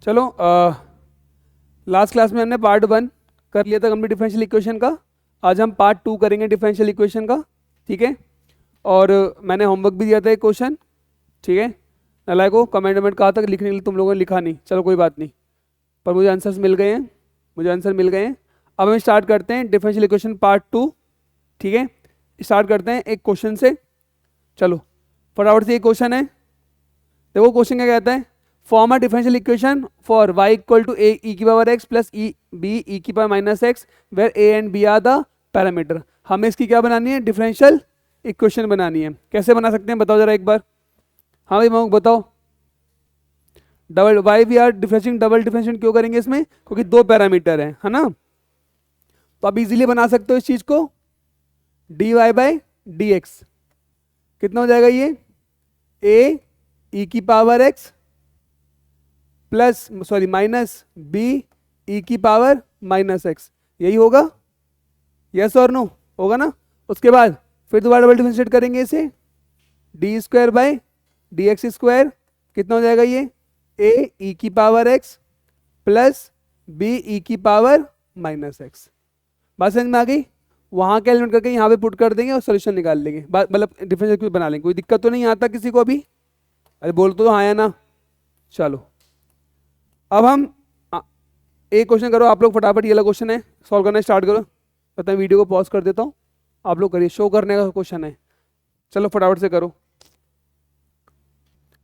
चलो last class में हमने पार्ट 1 कर लिया था कंप्लीट डिफरेंशियल इक्वेशन का। आज हम पार्ट 2 करेंगे डिफरेंशियल इक्वेशन का, ठीक है। और मैंने होमवर्क भी दिया था एक क्वेश्चन, ठीक है। नालायक को कमेंट वमेंट कहा था कि लिखने के लिए, तुम लोगों ने लिखा नहीं, चलो कोई बात नहीं, पर मुझे आंसर्स मिल गए हैं, मुझे आंसर मिल गए हैं। अब हम स्टार्ट करते हैं डिफरेंशियल इक्वेशन पार्ट 2, ठीक है। स्टार्ट करते हैं एक क्वेश्चन से। चलो फटाफट से ये क्वेश्चन है, देखो क्वेश्चन क्या कहता है। Form a differential equation for y equal to a ई की power x plus e b ई की power minus x where a and b are the parameter. हमें इसकी क्या बनानी है, डिफरेंशियल इक्वेशन बनानी है। कैसे बना सकते हैं बताओ जरा एक बार। हाँ भाई मोहक बताओ। Double why we are differentiating, double differentiate क्यों करेंगे इसमें, क्योंकि दो पैरामीटर है ना। तो आप इजीली बना सकते हो इस चीज को, D Y by D x कितना हो जाएगा ये, a ई की power x plus sorry minus B ई की पावर माइनस एक्स, यही होगा, यस और नो होगा ना। उसके बाद फिर दोबारा डबल डिफरेंशिएट करेंगे इसे, D square by D x square कितना हो जाएगा ये, ए ई की power X plus B E की पावर माइनस एक्स। बात समझ में आ गई। वहां का एलिमेंट करके यहाँ पे पुट कर देंगे और सोल्यूशन निकाल लेंगे, मतलब डिफरेंशियल बना लेंगे। कोई दिक्कत तो नहीं आता किसी को अभी, अरे बोल तो हाँ या ना। चलो अब हम एक क्वेश्चन करो आप लोग फटाफट, ये वाला क्वेश्चन है, सॉल्व करना स्टार्ट करो। पता है वीडियो को पॉज कर देता हूँ, आप लोग करिए, शो करने का क्वेश्चन है। चलो फटाफट से करो,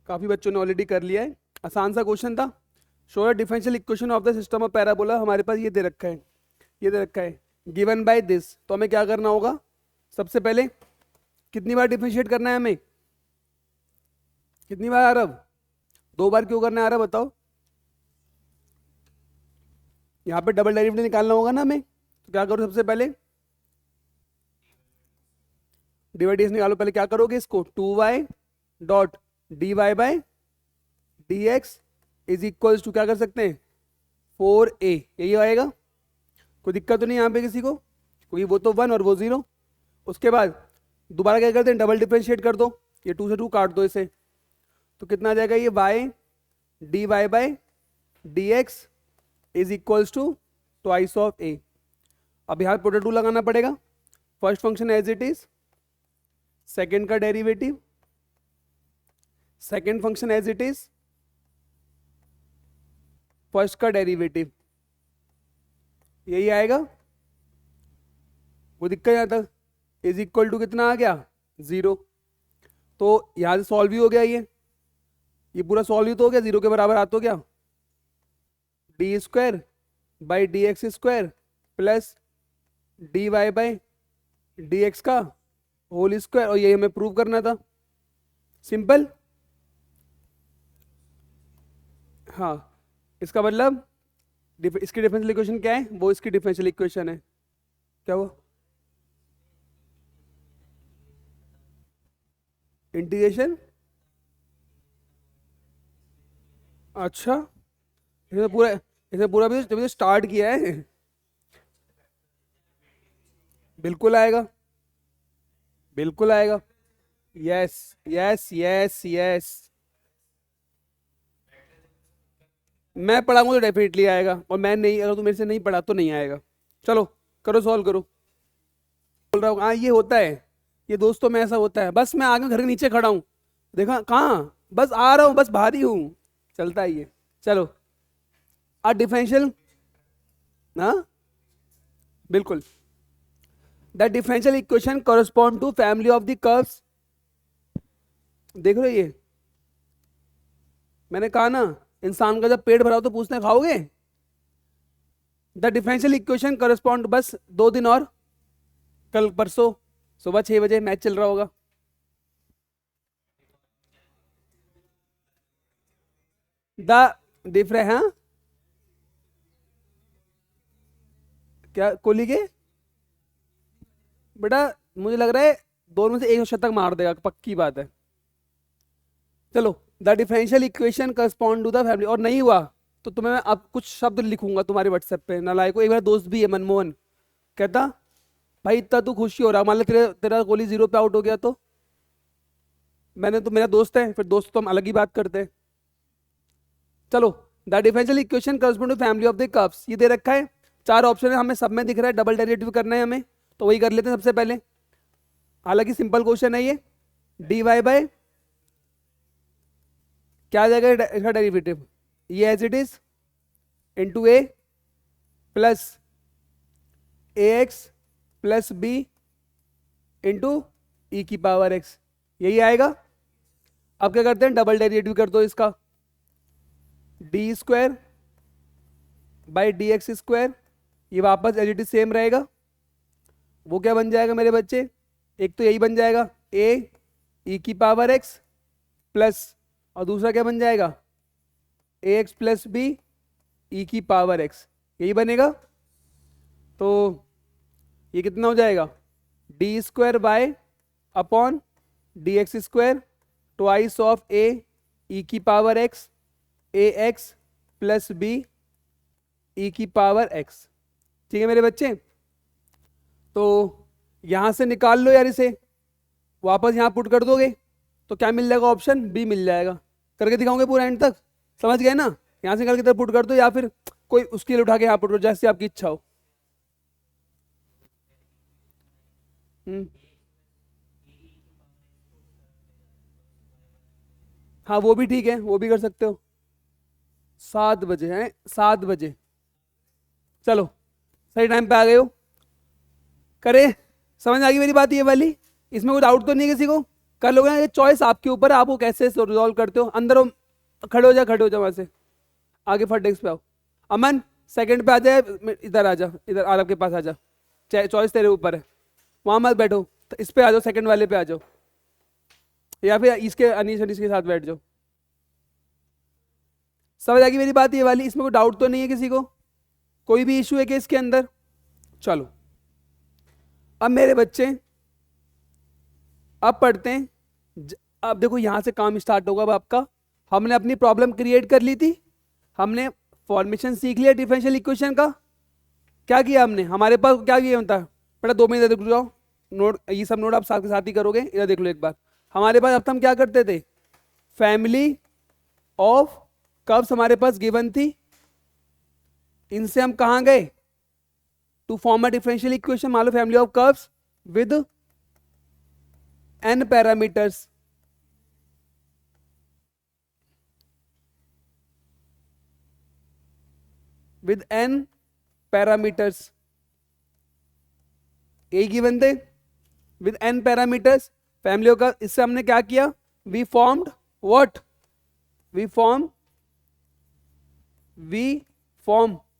काफी बच्चों ने ऑलरेडी कर लिया है। आसान सा क्वेश्चन था। Show the differential equation of the system of parabola. हमारे पास ये दे रखा है, ये दे रखा है गिवन बाय दिस। तो हमें क्या करना होगा, सबसे पहले कितनी बार डिफरेंशिएट करना है हमें, कितनी बार आरब, 2 बार क्यों करना है आरब बताओ। यहाँ पे डबल डेरिवेटिव निकालना होगा ना हमें, तो क्या करो सबसे पहले डिवाइड निकालो। पहले क्या करोगे इसको, 2y dot D Y by D x is equal to क्या कर सकते हैं 4a, यही आएगा। कोई दिक्कत तो नहीं यहाँ पे किसी को, क्योंकि वो तो 1 और वो 0। उसके बाद दोबारा क्या करते हैं, डबल डिफरेंशिएट कर दो, ये 2 से 2 काट दो इसे, तो कितना आ जाएगा ये y d Y by D x is equals to twice of a। अब यहाँ प्रोडक्ट रूल लगाना पड़ेगा। First function as it is, second का derivative, second function as it is, first का डेरिवेटिव, यही आएगा। वो दिक्कत यहाँ तक इज इक्वल टू कितना आ गया 0। तो यहां से सॉल्व भी हो गया, ये पूरा सॉल्व ही तो हो गया, 0 के बराबर आ तो गया, D square by D x square plus D Y by D X का होल स्क्वायर। और ये हमें प्रूव करना था, सिंपल। हाँ इसका मतलब इसकी डिफरेंशियल इक्वेशन क्या है, वो इसकी डिफरेंशियल इक्वेशन है। क्या वो इंटीग्रेशन, अच्छा इसने पूरा भी स्टार्ट किया है। बिल्कुल आएगा, बिल्कुल आएगा, यस यस यस यस। मैं पढ़ाऊंगा तो डेफिनेटली आएगा, और मैं नहीं, अगर तू मेरे से नहीं पढ़ा तो नहीं आएगा। चलो करो, सॉल्व करो। बोल रहा हूँ हाँ ये होता है, ये दोस्तों में ऐसा होता है। बस मैं आगे घर के नीचे खड़ा हूँ, देखा कहाँ, बस आ रहा हूँ, बस बाहर ही हूँ, चलता है ये। चलो डिफरेंशियल, हाँ बिल्कुल, the differential equation correspond to family of the curves. देख रहे हो ये, मैंने कहा ना इंसान का जब पेट भरा हो तो पूछते हैं खाओगे। द डिफरेंशियल इक्वेशन कॉरेस्पॉन्ड, बस 2 दिन और, कल परसों सुबह 6 बजे मैच चल रहा होगा। द डिफरेंस, हाँ क्या कोहली के बेटा, मुझे लग रहा है दोनों में से एक शतक मार देगा, पक्की बात है। चलो the differential equation correspond to the family, और नहीं हुआ तो तुम्हें मैं अब कुछ शब्द लिखूंगा तुम्हारे व्हाट्सएप पे। नालायक को, एक मेरा दोस्त भी है मनमोहन, कहता भाई इतना तू खुशी हो रहा, मान लो तेरा कोहली 0 पे आउट हो गया तो मैंने तो, मेरा दोस्त है, फिर दोस्त तो हम अलग ही बात करते हैं। चलो the differential equation correspond to family of the curves, ये दे रखा है, 4 ऑप्शन है, हमें सब में दिख रहा है, डबल डेरिवेटिव करना है हमें, तो वही कर लेते हैं सबसे पहले। हालांकि सिंपल क्वेश्चन है ये, dy बाय क्या आ जाएगा इसका डेरिवेटिव, ये as it is into a plus a x plus b into e की पावर एक्स, यही आएगा। अब क्या करते हैं, डबल डेरिवेटिव कर दो इसका, D square by D x square, ये वापस एज इट इज सेम रहेगा। वो क्या बन जाएगा मेरे बच्चे, एक तो यही बन जाएगा ए ई की पावर एक्स प्लस, और दूसरा क्या बन जाएगा, ए एक्स प्लस बी ई की पावर एक्स, यही बनेगा। तो ये कितना हो जाएगा, d square by upon d x square twice of a ई की power x a x plus B E की पावर एक्स। ठीक है मेरे बच्चे, तो यहां से निकाल लो यार, इसे वापस यहां पुट कर दोगे तो क्या मिल जाएगा, ऑप्शन बी मिल जाएगा। करके दिखाऊंगे पूरा एंड तक, समझ गए ना। यहां से निकाल के इधर पुट कर दो, या फिर कोई उसके लिए उठा के यहाँ पुट करो, जैसे आपकी इच्छा हो। हाँ वो भी ठीक है, वो भी कर सकते हो। 7 बजे हैं, 7 बजे, चलो सही टाइम पे आ गए हो। करे, समझ आ गई मेरी बात ये वाली, इसमें कोई डाउट तो नहीं है किसी को, कर लोगे ना, ये चॉइस आपके ऊपर है, आपको कैसे रिजॉल्व करते हो। अंदर हो, खड़े हो जा, खड़े हो जा, वहां से आगे फट डेस्क पे आओ। अमन सेकंड पे आ जाए, इधर आ जा, इधर आरब के पास आ जा, चॉइस तेरे ऊपर है, वहां मत बैठो, तो इस पे आ जाओ, सेकंड वाले पे आ जाओ, या फिर इसके अनीश अनीश के साथ बैठ जाओ। समझ आ गई मेरी बात ये वाली, इसमें कोई डाउट तो नहीं है किसी को, कोई भी इशू है कि इसके अंदर। चलो अब मेरे बच्चे अब पढ़ते हैं, अब देखो यहां से काम स्टार्ट होगा अब आपका। हमने अपनी प्रॉब्लम क्रिएट कर ली थी, हमने फॉर्मेशन सीख लिया डिफरेंशियल इक्वेशन का। क्या किया हमने, हमारे पास क्या किया होता है, बेटा 2 मिनट रुक जाओ, नोट ये सब नोट आप साथ के साथ ही करोगे, इधर देख लो एक बार। हमारे पास अब हम क्या करते थे, फैमिली ऑफ कर्व्स हमारे पास गिवन थी, इनसे हम कहां गए, to form a differential equation. मान लो family of curves with n parameters, with n parameters, यही गिवन थे, with n parameters family of curves. इससे हमने क्या किया, we formed what, we form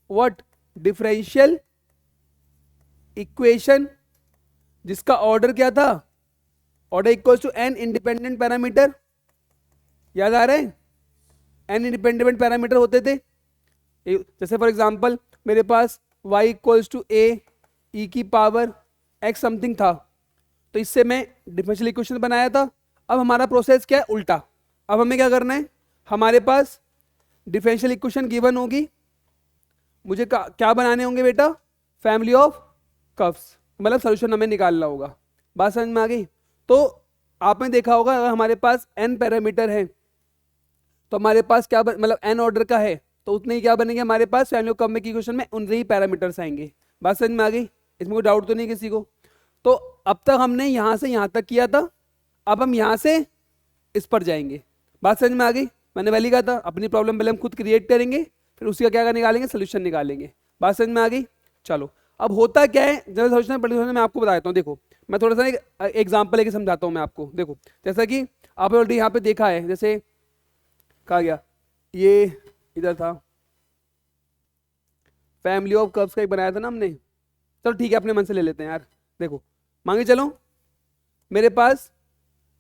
what, differential equation, जिसका ऑर्डर क्या था, order equals to n independent parameter. याद आ रहे हैं, n इंडिपेंडेंट पैरामीटर होते थे। जैसे फॉर एग्जांपल मेरे पास y equals to a e की पावर x समथिंग था, तो इससे मैं डिफरेंशियल इक्वेशन बनाया था। अब हमारा प्रोसेस क्या है, उल्टा। अब हमें क्या करना है, हमारे पास डिफरेंशियल इक्वेशन गिवन होगी, मुझे क्या बनाने होंगे बेटा, फैमिली ऑफ कर्व्स, मतलब सोल्यूशन हमें निकालना होगा। बात समझ में आ गई। तो आपने देखा होगा अगर हमारे पास n पैरामीटर है तो हमारे पास क्या मतलब n ऑर्डर का है तो उतने ही क्या बनेंगे हमारे पास फैमिली ऑफ कर्व में इक्वेशन में उतने ही पैरामीटर्स आएंगे। बात समझ में आ गई, इसमें कोई डाउट तो नहीं किसी को। तो अब तक हमने यहां से यहां तक किया था, अब हम यहां से इस पर जाएंगे। बात समझ में आ गई, मैंने पहले कहा था अपनी प्रॉब्लम पहले हम खुद क्रिएट करेंगे, फिर उसका क्या निकालेंगे, सोल्यूशन निकालेंगे। बात समझ में आ गई। चलो अब होता क्या है जनरल सोल्यूशन पर्टिकुलर मैं आपको बता देता हूँ। देखो मैं थोड़ा सा एक एग्जांपल लेके समझाता हूँ मैं आपको। देखो जैसा कि आपने ऑलरेडी यहाँ पे देखा है, जैसे कहा गया ये इधर था, फैमिली ऑफ कर्व्स का एक बनाया था ना हमने। चलो ठीक है अपने मन से ले लेते हैं यार। देखो मांगे चलो मेरे पास,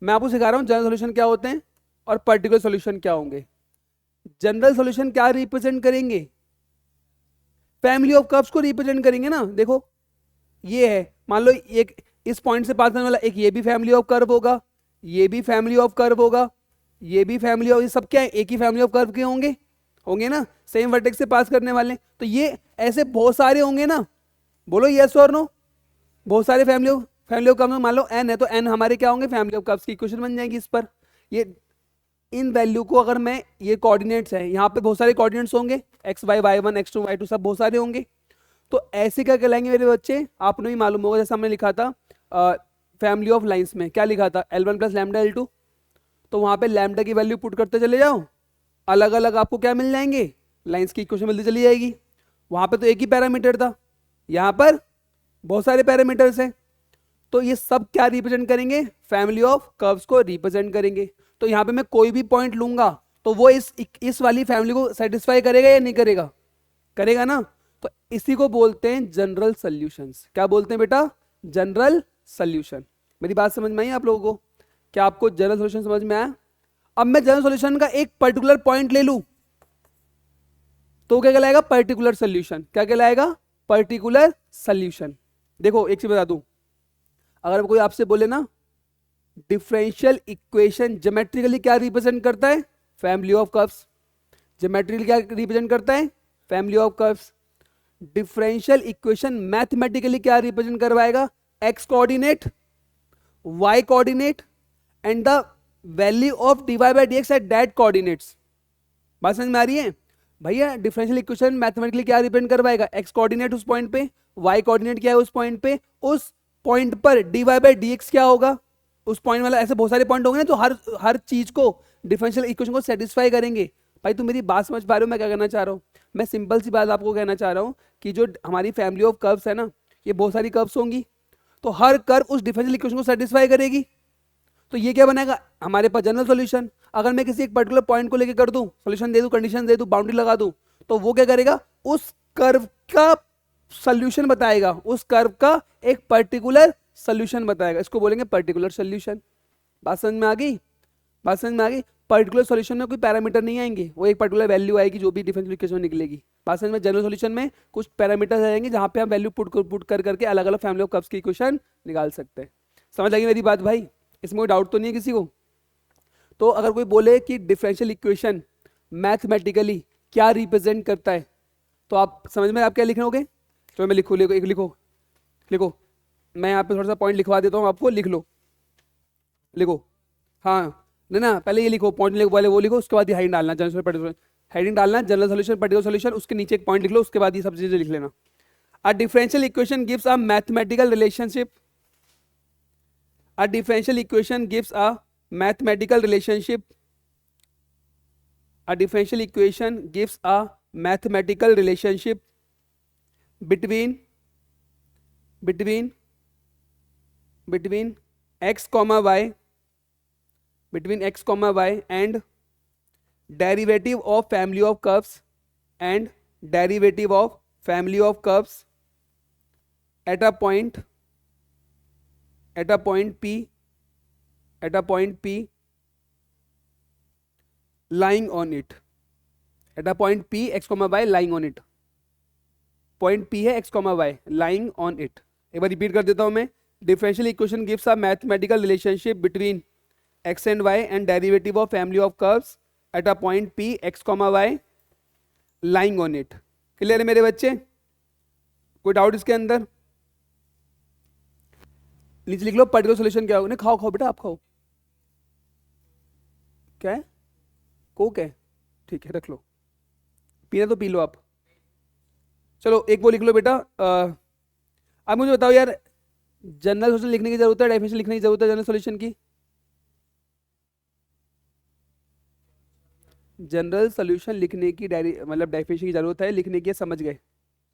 मैं आपको सिखा रहा हूँ जनरल सोल्यूशन क्या होते हैं और पर्टिकुलर सोल्यूशन क्या होंगे। जनरल सोल्यूशन क्या रिप्रेजेंट करेंगे, फैमिली ऑफ कर्व्स को रिप्रेजेंट करेंगे ना। देखो ये है, मान लो एक इस पॉइंट से पास करने वाला, एक ये भी फैमिली ऑफ कर्व होगा, ये भी फैमिली ऑफ कर्व होगा, ये भी फैमिली ऑफ, ये सब क्या है एक ही फैमिली ऑफ कर्व के होंगे ना, सेम वर्टेक्स से पास करने वाले। तो ये ऐसे बहुत सारे होंगे ना, बोलो यस और नो। बहुत सारे फैमिली ऑफ कर्व में मान लो n है तो n हमारे क्या होंगे, फैमिली ऑफ कर्व्स की इक्वेशन बन जाएगी इस पर। ये इन वैल्यू को अगर मैं, ये कोऑर्डिनेट्स है, यहाँ पे बहुत सारे कोऑर्डिनेट्स होंगे, x Y, y1 x2 y2 सब बहुत सारे होंगे, तो ऐसे क्या कहलाएंगे मेरे बच्चे, आपने भी मालूम होगा, जैसे हमने लिखा था फैमिली ऑफ लाइंस में, क्या लिखा था, L1 प्लस लैम्डा L2, तो वहाँ पे लैम्डा की वैल्यू पुट करते चले जाओ, अलग अलग आपको क्या मिल जाएंगे, लाइंस की इक्वेशन मिलती चली जाएगी। वहाँ पे तो एक ही पैरामीटर था, यहाँ पर बहुत सारे पैरामीटर्स हैं, तो ये सब क्या रिप्रेजेंट करेंगे, फैमिली ऑफ कर्व्स को रिप्रेजेंट करेंगे। तो यहाँ पे मैं कोई भी पॉइंट लूंगा तो वो इस वाली फैमिली को सेटिस्फाई करेगा या नहीं करेगा, करेगा ना, तो इसी को बोलते हैं जनरल सॉल्यूशंस। क्या बोलते हैं बेटा, जनरल सॉल्यूशन। मेरी बात समझ में आई आप लोगों को, क्या आपको जनरल सॉल्यूशन समझ में आया? अब मैं जनरल सॉल्यूशन का एक पर्टिकुलर पॉइंट ले लूं तो क्या कहलाएगा, पर्टिकुलर सॉल्यूशन। क्या कहलाएगा, पर्टिकुलर सॉल्यूशन। देखो एक चीज बता दूं, अगर कोई आपसे बोले ना डिफरेंशियल इक्वेशन ज्योमेट्रिकली क्या रिप्रेजेंट करता है, फैमिली ऑफ कर्व्स। ज्योमेट्रिकली क्या रिप्रेजेंट करता है, family of curves. Differential equation mathematically क्या रिप्रेजेंट करवाएगा, x coordinate, y coordinate and the value of dy by dx at that coordinates. बात समझ में आ रही है भैया? डिफरेंशियल इक्वेशन मैथमेटिकली क्या रिप्रेजेंट करवाएगा, एक्स कोऑर्डिनेट उस पॉइंट पे, वाई कोऑर्डिनेट क्या है उस पॉइंट पे, उस पॉइंट पर dy बाई dx क्या होगा उस पॉइंट वाला। ऐसे बहुत सारे पॉइंट होंगे ना, तो हर चीज को डिफरेंशियल इक्वेशन को सेटिस्फाई करेंगे। भाई तुम मेरी बात समझ पा रहे हो मैं क्या कहना चाह रहा हूँ? मैं सिंपल सी बात आपको कहना चाह रहा हूँ कि जो हमारी फैमिली ऑफ कर्व्स है ना, ये बहुत सारी कर्व्स होंगी, तो हर कर्व उस डिफरेंशियल इक्वेशन को सेटिस्फाई करेगी। तो ये क्या बनेगा हमारे पास जनरल सॉल्यूशन। अगर मैं किसी एक पर्टिकुलर पॉइंट को लेकर कर दूं, सॉल्यूशन दे दूं, कंडीशन दे दूं, बाउंड्री लगा दूं, तो वो क्या करेगा, उस कर्व का सॉल्यूशन बताएगा, उस कर्व का एक पर्टिकुलर सॉल्यूशन बताएगा। इसको बोलेंगे पर्टिकुलर सॉल्यूशन। बात समझ में आ गई? बात समझ में आ गई? पर्टिकुलर सॉल्यूशन में कोई पैरामीटर नहीं आएंगे, वो एक पर्टिकुलर वैल्यू आएगी जो भी डिफरेंशियल इक्वेशन में निकलेगी। बात समझ में? जनरल सॉल्यूशन में कुछ पैरामीटर्स आएंगे जहां पे हम वैल्यू पुट कर करके अलग अलग फैमिली ऑफ कर्व्स की इक्वेशन निकाल सकते हैं। समझ लगी मेरी बात भाई? इसमें कोई डाउट तो नहीं है किसी को? तो अगर कोई बोले कि डिफरेंशियल इक्वेशन मैथमेटिकली क्या रिप्रेजेंट करता है, तो आप समझ में आप क्या लिखोगे? तो मैं लिखो, लिखो, मैं यहाँ पे थोड़ा सा पॉइंट लिखवा देता हूँ आपको, लिख लो, लिखो। हाँ ना पहले ये लिखो, पॉइंट लिखो, पहले वो लिखो, उसके बाद हेडिंग डालना, जनरल पर्टिकुलर हेडिंग डालना, जनरल सॉल्यूशन पर्टिकुलर सॉल्यूशन, उसके नीचे एक पॉइंट लिख लो, उसके बाद ये सब चीजें लिख लेना। अ differential equation gives a mathematical relationship. A differential equation gives a mathematical relationship. A differential equation gives a mathematical relationship between x comma y, between x comma y and derivative of family of curves and derivative of family of curves at a point P lying on it, at a point P x comma y lying on it, point P है x comma y lying on it। एक बार repeat कर देता हूं मैं, differential equation gives a mathematical relationship between x and y and derivative of family of curves at a point P x comma y lying on it। Clear है मेरे बच्चे? कोई doubt इसके अंदर? नीचे लिख लो पर्टिकुलर सॉल्यूशन क्या होगा। खाओ बेटा, आप खाओ। क्या है? कोक है, ठीक है रख लो, पीना तो पी लो आप। चलो एक वो लिख लो बेटा। अब मुझे बताओ यार, जनरल सॉल्यूशन लिखने की जरूरत है, डेफिनेशन लिखने की जरूरत है जनरल सॉल्यूशन की? जनरल सॉल्यूशन लिखने की मतलब डेफिनेशन की जरूरत है, लिखने की, समझ गए?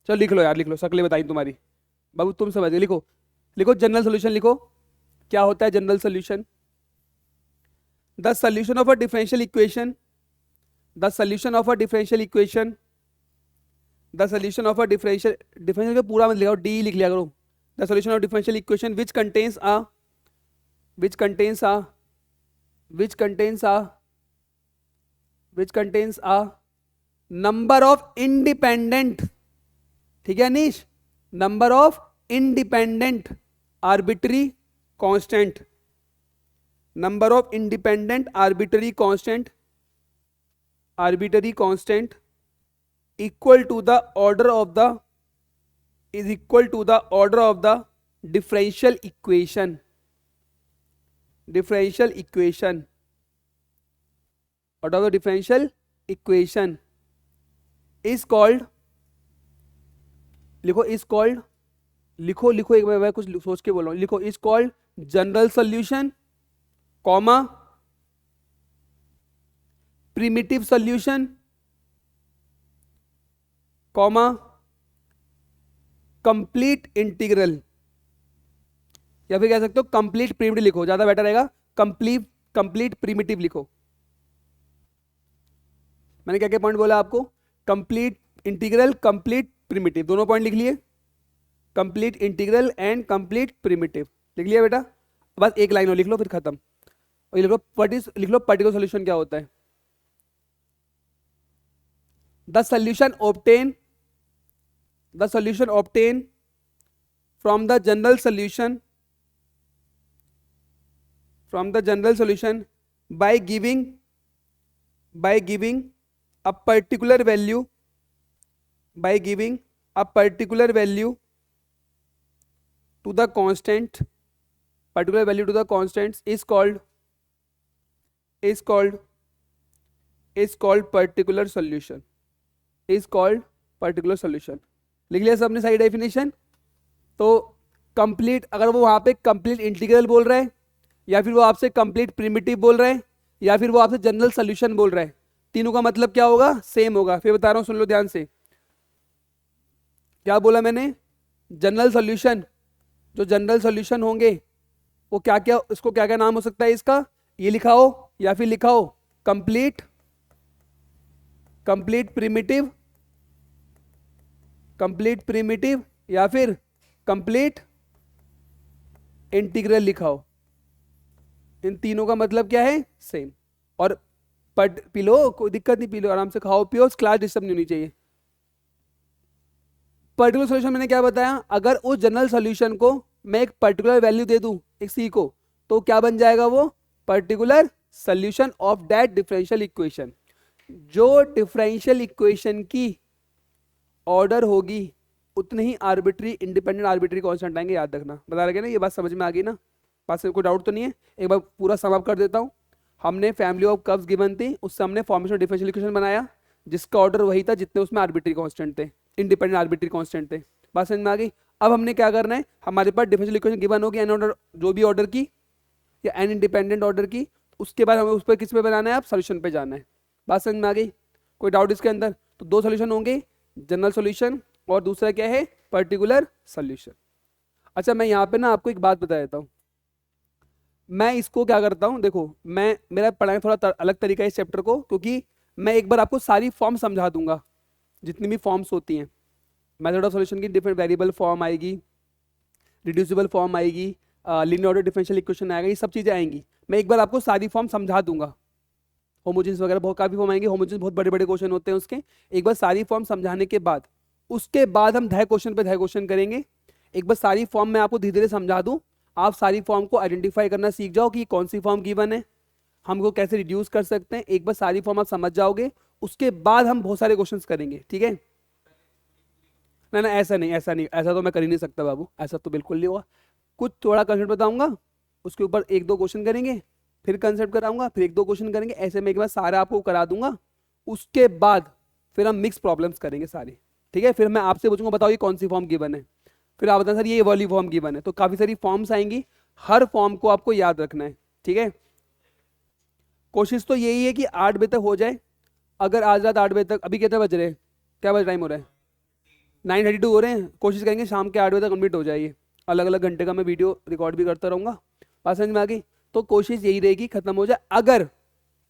चलो लिख लो यार, लिख लो, शक्लें बताई तुम्हारी। बाबू तुम समझ गए, लिखो लिखो जनरल सॉल्यूशन लिखो। क्या होता है general solution? The solution of a differential equation, the solution of a differential equation, the solution of a differential का पूरा मत लिखो, डी लिख लिया करो। The solution of differential equation which contains a number of independent, ठीक है नीश, number of independent arbitrary constant, number of independent arbitrary constant equal to the order of the differential equation What of the differential equation is called, लिखो is called, लिखो लिखो एक बार, कुछ सोच के बोल रहा हूँ, लिखो is called general solution, comma primitive solution, comma complete integral, या फिर कह सकते हो कंप्लीट प्रिमिटिव लिखो, ज्यादा बेटर रहेगा, कंप्लीट प्रिमिटिव लिखो। मैंने क्या क्या पॉइंट बोला आपको, कंप्लीट इंटीग्रल, कंप्लीट प्रिमिटिव, दोनों पॉइंट लिख लिए, complete integral and complete primitive लिख लिया बेटा। बस एक लाइन और लिख लो फिर खत्म। और ये लिख लो पर्टिकुलर सॉल्यूशन क्या होता है। The solution obtain from the general solution by giving a particular value to the constant, is called particular solution, लिख लिया सबने सारी डेफिनेशन। तो कंप्लीट, अगर वो वहां पे कंप्लीट इंटीग्रल बोल रहा है, या फिर वो आपसे कंप्लीट प्रिमिटिव बोल रहा है, या फिर वो आपसे जनरल सॉल्यूशन बोल रहा है, तीनों का मतलब क्या होगा, सेम होगा। फिर बता रहा हूं, सुन लो ध्यान से, क्या बोला मैंने, जनरल सॉल्यूशन, जो जनरल सॉल्यूशन होंगे वो क्या क्या, इसको क्या क्या नाम हो सकता है इसका, ये लिखाओ या फिर लिखाओ कंप्लीट प्रिमिटिव या फिर कंप्लीट इंटीग्रल लिखाओ। इन तीनों का मतलब क्या है, सेम। और पी लो, कोई दिक्कत नहीं, पी लो आराम से, खाओ पियो, क्लास डिस्टर्ब नहीं होनी चाहिए। पर्टिकुलर सॉल्यूशन मैंने क्या बताया, अगर उस जनरल सॉल्यूशन को मैं एक पर्टिकुलर वैल्यू दे दूं, एक सी को, तो क्या बन जाएगा वो, particular solution of that differential equation. जो डिफरेंशियल इक्वेशन की ऑर्डर होगी उतने ही आर्बिट्री, इंडिपेंडेंट आर्बिट्री कांस्टेंट आएंगे, याद रखना। बता रहे ना, ये बात समझ में आ गई ना, बात से कोई डाउट तो नहीं है। एक बार पूरा सम अप कर देता हूँ। हमने फैमिली ऑफ कर्व्स गिवन थी, उससे हमने फॉर्मेशन ऑफ डिफरेंशियल इक्वेशन बनाया, जिसका ऑर्डर वही था जितने उसमें आर्बिट्री कांस्टेंट थे, इंडिपेंडेंट आर्बिट्री कांस्टेंट थे। बात समझ में आ गई। अब हमने क्या करना है, हमारे पास डिफरेंशियल इक्वेशन गिवन होगी एन ऑर्डर, जो भी ऑर्डर की या एन इंडिपेंडेंट ऑर्डर की, उसके बाद हमें उस पर किस पे बनाना है, आप सोल्यूशन पे जाना है। बात समझ में आ गई, कोई डाउट इसके अंदर। तो दो सोल्यूशन होंगे, जनरल सोल्यूशन और दूसरा क्या है, पर्टिकुलर सोल्यूशन। अच्छा, मैं यहाँ पे ना आपको एक बात बता देता हूँ। मैं इसको क्या करता हूँ, देखो मैं, मेरा पढ़ाने थोड़ा अलग तरीका है इस चैप्टर को, क्योंकि मैं एक बार आपको सारी फॉर्म समझा दूंगा, जितनी भी फॉर्म्स होती हैं। मेथड ऑफ सॉल्यूशन की डिफरेंट वेरिएबल फॉर्म आएगी, रिड्यूसिबल फॉर्म आएगी, लीनियर ऑर्डर डिफरेंशियल इक्वेशन आएगा, ये सब चीज़ें आएंगी। मैं एक बार आपको सारी फॉर्म समझा दूंगा। होमोजेनियस वगैरह बहुत काफ़ी फॉर्म आएंगे, होमोजेनियस बहुत बड़े बड़े क्वेश्चन होते हैं उसके। एक बार सारी फॉर्म समझाने के बाद, उसके बाद हम 10 क्वेश्चन पे 10 क्वेश्चन करेंगे। एक बार सारी फॉर्म मैं आपको धीरे धीरे समझा दूँ, आप सारी फॉर्म को आइडेंटिफाई करना सीख जाओ कि कौन सी फॉर्म गिवन है, हमको कैसे रिड्यूस कर सकते हैं। एक बार सारी फॉर्म आप समझ जाओगे, उसके बाद हम बहुत सारे क्वेश्चंस करेंगे, ठीक है। ना ना, ऐसा नहीं, ऐसा तो मैं कर ही नहीं सकता बाबू, ऐसा तो बिल्कुल नहीं होगा। कुछ थोड़ा कंसेप्ट बताऊंगा, उसके ऊपर 1-2 क्वेश्चन करेंगे, फिर कंसेप्ट कराऊंगा, फिर 1-2 क्वेश्चन करेंगे, ऐसे में एक बार सारा आपको करा दूंगा। उसके बाद फिर हम मिक्स प्रॉब्लम्स करेंगे सारी, ठीक है। फिर मैं आपसे पूछूंगा, बताओ ये कौन सी फॉर्म गिवन है, फिर आप बताना सर ये वाली फॉर्म गिवन है। तो काफ़ी सारी फॉर्म्स आएंगी, हर फॉर्म को आपको याद रखना है, ठीक है। कोशिश तो यही है कि 8 बजे तक हो जाए। अगर आज रात 8 बजे तक, अभी कितने बज रहे हैं, क्या बजे टाइम हो रहा है, 9:32 हो रहे हैं। कोशिश करेंगे शाम के 8 बजे तक कंप्लीट हो जाए। अलग अलग घंटे का मैं वीडियो रिकॉर्ड भी करता रहूँगा। बात समझ में आ गई। तो कोशिश यही रहेगी खत्म हो जाए। अगर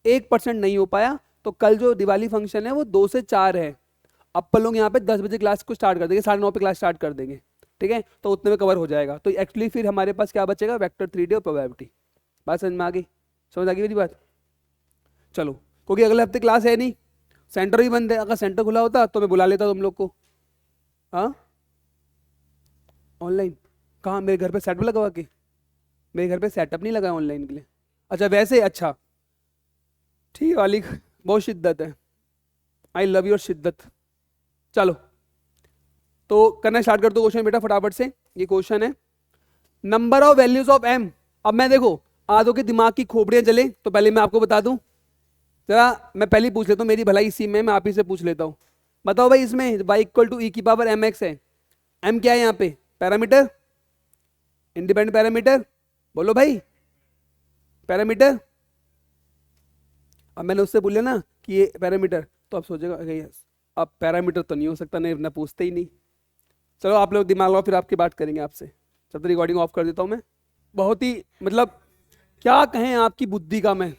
1% नहीं हो पाया तो कल जो दिवाली फंक्शन है वो 2 से 4 है। अपन लोग यहाँ पे 10 बजे क्लास को स्टार्ट कर देंगे, 9:30 पे क्लास स्टार्ट कर देंगे, ठीक है। तो उतने में कवर हो जाएगा। तो एक्चुअली फिर हमारे पास क्या बचेगा, वेक्टर 3D और प्रोबेबिलिटी। बात समझ में आ गई, समझ आ गई मेरी बात। चलो, क्योंकि अगले हफ्ते क्लास है नहीं, सेंटर भी बंद है। अगर सेंटर खुला होता तो मैं बुला लेता तुम लोग को। हाँ, ऑनलाइन कहाँ, मेरे घर पे सेटअप लगा के, मेरे घर पे सेटअप नहीं लगा ऑनलाइन के लिए। अच्छा वैसे, अच्छा ठीक है वाली, बहुत शिद्दत है। आई लव योर शिद्दत। चलो तो करना स्टार्ट कर दो क्वेश्चन बेटा फटाफट से। ये क्वेश्चन है, number of values of m। अब मैं देखो, आधों के दिमाग की खोपड़ियां जले तो पहले मैं आपको बता दूं, जरा मैं पहले ही पूछ लेता हूँ, मेरी भलाई इसी में, मैं आप ही से पूछ लेता हूँ। बताओ भाई, इसमें y इक्वल टू ई की पावर एम एक्स है, m क्या है यहाँ पे? पैरामीटर, इंडिपेंडेंट पैरामीटर, बोलो भाई पैरामीटर। अब मैंने उससे बोला ना कि ये पैरामीटर, तो आप सोचेगा यस अब पैरामीटर तो नहीं हो सकता, नहीं ना, पूछते ही नहीं। चलो आप लोग दिमाग लगाओ, फिर आपकी बात करेंगे आपसे। जब तक रिकॉर्डिंग ऑफ कर देता हूँ मैं। बहुत ही मतलब क्या कहें आपकी बुद्धि का मैं।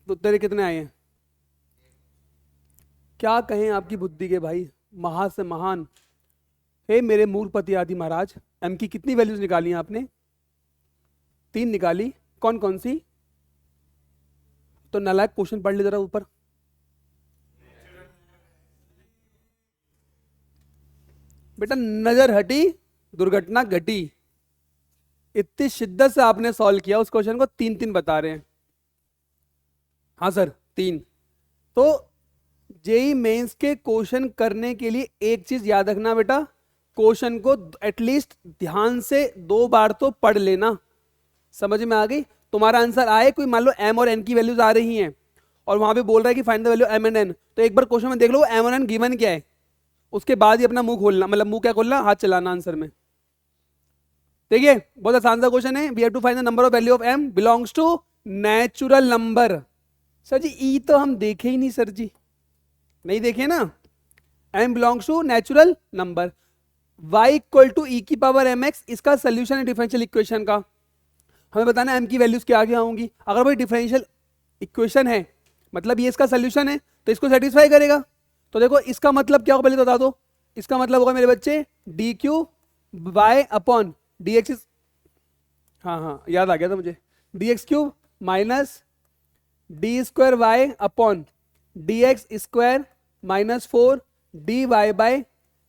तो तेरे कितने आए हैं? क्या कहें आपकी बुद्धि के भाई, महा से महान। हे मेरे मूर्खपति आदि महाराज, एम की कितनी वैल्यूज निकाली हैं आपने? 3 निकाली। कौन कौन सी? तो नालायक क्वेश्चन पढ़ ले जरा ऊपर। बेटा नजर हटी, दुर्घटना घटी। इतनी शिद्दत से आपने सॉल्व किया उस क्वेश्चन को, 3 बता रहे हैं। हाँ सर 3। तो जेई मेंस के क्वेश्चन करने के लिए एक चीज याद रखना बेटा, क्वेश्चन को एटलीस्ट ध्यान से 2 बार तो पढ़ लेना। समझ में आ गई? तुम्हारा आंसर आए, कोई मान लो m और n की वैल्यूज आ रही हैं और वहां पे बोल रहा है कि find the value m and n, तो एक बार क्वेश्चन में देख लो m और n गिवन क्या है, उसके बाद ही अपना मुंह खोलना, मतलब मुंह क्या खोलना, हाथ चलाना आंसर में। देखिए बहुत आसान सा क्वेश्चन है। We have to find the number of value of m belongs to natural number. Sir ji ई तो हम देखे ही नहीं सर जी, नहीं देखे ना। m belongs to natural number, y equal to e की पावर mx, इसका सोल्यूशन है डिफरेंशियल इक्वेशन का। हमें बताना है m की वैल्यूज क्या क्या होंगी। अगर भाई डिफरेंशियल इक्वेशन है मतलब ये इसका सोल्यूशन है, तो इसको सेटिस्फाई करेगा। तो देखो इसका मतलब क्या होगा पहले तो बता दो। इसका मतलब होगा मेरे बच्चे d q y upon d x, हाँ हाँ याद आ गया था मुझे, d x cube minus d square y upon d x square minus 4 d Y by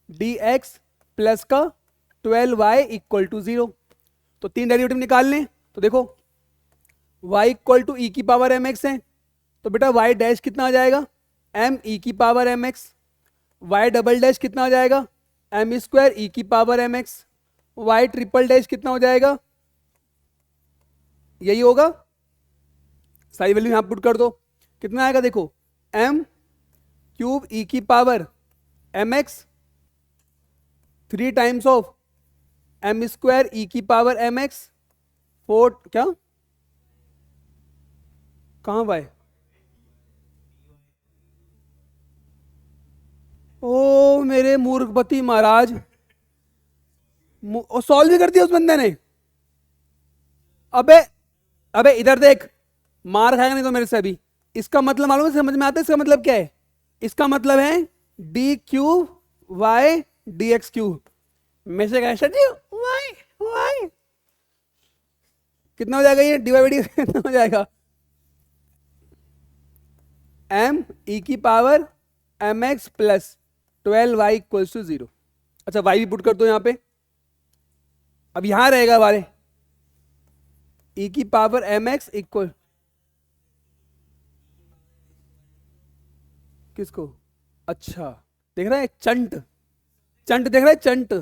D x plus का 12y इक्वल टू 0। तो 3 डेरिवेटिव निकाल लें। तो देखो y इक्वल टू ई की पावर एम एक्स है, तो बेटा y डैश कितना आ जाएगा, m ई की power m x. y double dash कितना आ जाएगा, m स्क्वायर ई की power m x. y triple dash कितना हो जाएगा, यही होगा। सारी वैल्यू यहां पुट कर दो, कितना आएगा देखो, m क्यूब ई की power m x 3 times of m square e की पावर एम एक्स 4, क्या कहां भाई, ओ मेरे मूर्खपति महाराज, सॉल्व भी कर दिया उस बंदे ने। अबे अबे इधर देख, मार खाएगा नहीं तो मेरे से अभी। इसका मतलब मालूम है, समझ में आता है इसका मतलब क्या है? इसका मतलब है d cube y d x cube में से वाई वाई कितना हो जाएगा, ये डिवाइड कितना हो जाएगा, m ई की power m x plus 12y equals to 0। अच्छा y भी पुट कर दो यहां पे, अब यहां रहेगा हमारे e की पावर एम एक्स इक्वल, किसको, अच्छा देख रहा है चंट, चंट देख रहा है चंट।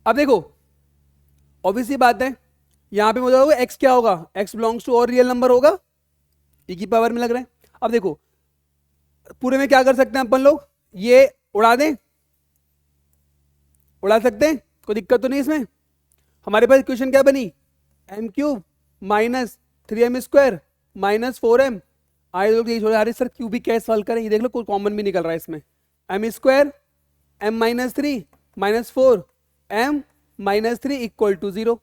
अब देखो ऑब्वियसली बात है, यहां पे मुझे होगा x क्या होगा, x बिलोंग्स टू और रियल नंबर होगा, e की पावर में लग रहा है। अब देखो पूरे में क्या कर सकते हैं अपन लोग, ये उड़ा दें, उड़ा सकते हैं, कोई दिक्कत तो नहीं इसमें। हमारे पास इक्वेशन क्या बनी, m cube minus 3m square minus 4m। आए लोग यही सोच रहे सर क्यूब भी कैसे सॉल्व करें, ये देख लो कोई कॉमन भी निकल रहा है इसमें, m square m minus 3 minus 4 m minus 3 equal to 0।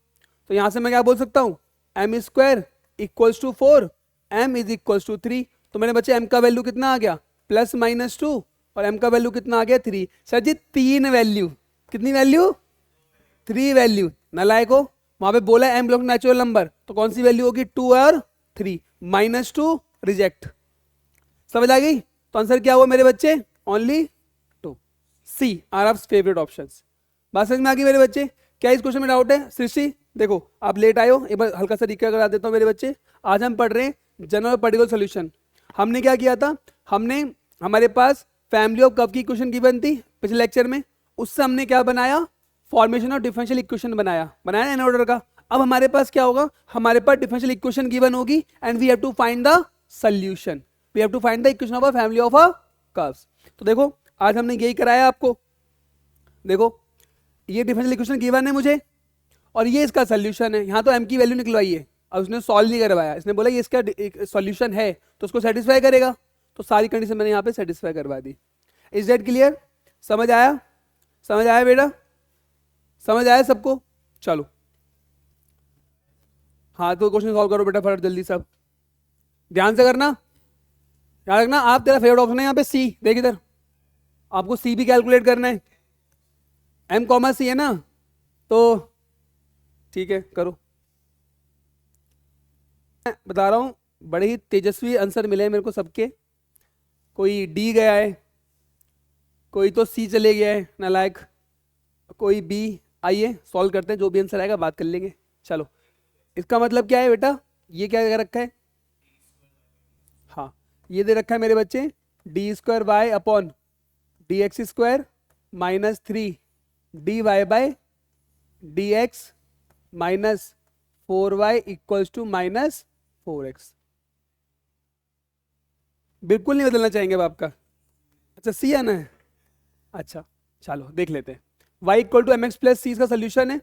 तो यहां से मैं क्या बोल सकता हूं, m square equals to 4 m is equals to 3। तो मैंने बच्चे एम का वैल्यू कितना आ गया, प्लस माइनस 2, और एम का वैल्यू कितना आ गया 3। सर जी 3 वैल्यू, कितनी वैल्यू, 3 वैल्यू। नालायक हो, वहां पे बोला एम बिलोंग नेचुरल नंबर, तो कौन सी वैल्यू होगी, 2 और 3, माइनस 2 रिजेक्ट। समझ आ गई? तो आंसर क्या हुआ मेरे बच्चे, only 2, c r of favourite options. बात समझ में आ गई मेरे बच्चे? क्या इस क्वेश्चन में डाउट है? सृष्टि देखो आप लेट आए हो, एक बार हल्का सा रिकॉर्ड करा देता हूं मेरे बच्चे। आज हम पढ़ रहे हैं जनरल पर्टिकुलर सोल्यूशन। हमने क्या किया था, हमने हमारे पास फैमिली ऑफ कर्व की इक्वेशन गिवन थी पिछले लेक्चर में, उससे हमने क्या बनाया, फॉर्मेशन ऑफ डिफरेंशियल इक्वेशन बनाया, बनाया एन ऑर्डर का। अब हमारे पास क्या होगा, हमारे पास डिफरेंशियल इक्वेशन गिवन होगी and we have to find the solution, we have to find the equation of a family of a curves. तो देखो आज हमने यही कराया आपको। देखो ये डिफरेंशियल इक्वेशन गिवन है मुझे और ये इसका सॉल्यूशन है। यहाँ तो m की वैल्यू निकलवाई है और उसने सॉल्व नहीं करवाया, इसने बोला ये इसका सॉल्यूशन है तो उसको सेटिस्फाई करेगा, तो सारी कंडीशन मैंने यहाँ पे सेटिस्फाई करवा दी। Is that clear? समझ आया? समझ आया बेटा? समझ आया सबको? चलो हाँ तो क्वेश्चन सॉल्व करो बेटा फटाफट जल्दी सब, ध्यान से करना, याद रखना। आप तेरा फेवरेट ऑप्शन है यहाँ पे सी, देख इधर, आपको सी भी कैलकुलेट करना है, एम कॉमा सी है ना, तो ठीक है करो। मैं बता रहा हूँ बड़े ही तेजस्वी आंसर मिले हैं मेरे को सबके, कोई डी गया है, कोई तो सी चले गया है नालायक, कोई बी। आइए सॉल्व करते हैं, जो भी आंसर आएगा बात कर लेंगे। चलो इसका मतलब क्या है बेटा, ये क्या कर रखा है, हाँ ये दे रखा है मेरे बच्चे, d square y upon d x square minus 3 d y by d x minus 4y equals to minus 4x। बिल्कुल नहीं बदलना चाहेंगे अब आपका? अच्छा सी आना है, अच्छा चलो देख लेते हैं। y equal to m x plus c इसका सोल्यूशन है,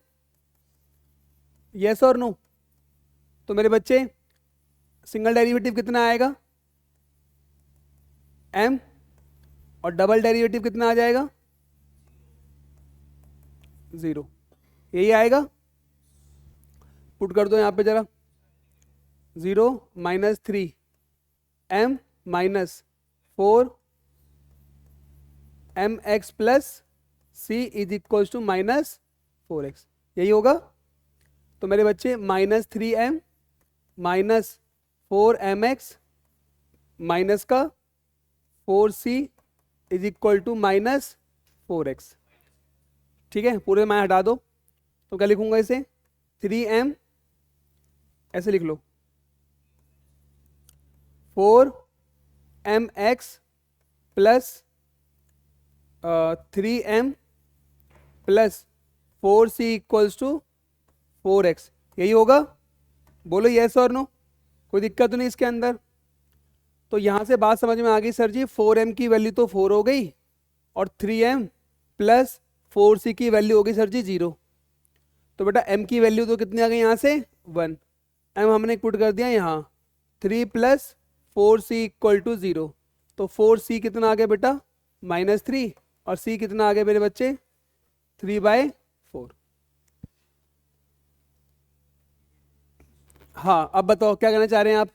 यस और नो? तो मेरे बच्चे सिंगल डेरिवेटिव कितना आएगा m और डबल डेरिवेटिव कितना आ जाएगा 0, यही आएगा। पुट कर दो यहाँ पे जरा, 0 minus 3 m minus 4 m x plus c is equals to minus 4x, यही होगा। तो मेरे बच्चे minus 3m minus 4mx minus का 4c is equal to minus 4x, ठीक है। पूरे मैं हटा दो तो क्या लिखूंगा इसे, 3m ऐसे लिख लो, 4mx plus 3m plus 4c equals to 4x, यही होगा। बोलो यस और नो, कोई दिक्कत तो नहीं इसके अंदर? तो यहां से बात समझ में आ गई सर जी, 4m की वैल्यू तो 4 हो गई और 3m प्लस 4c की वैल्यू हो गई सर जी 0। तो बेटा m की वैल्यू तो कितनी आ गई यहाँ से 1, m हमने पुट कर दिया यहाँ, 3 प्लस 4c इक्वल टू 0। तो 4c कितना आ गया बेटा -3 और c कितना आ गया मेरे बच्चे 3/4। हाँ अब बताओ क्या करना चाह रहे हैं आप?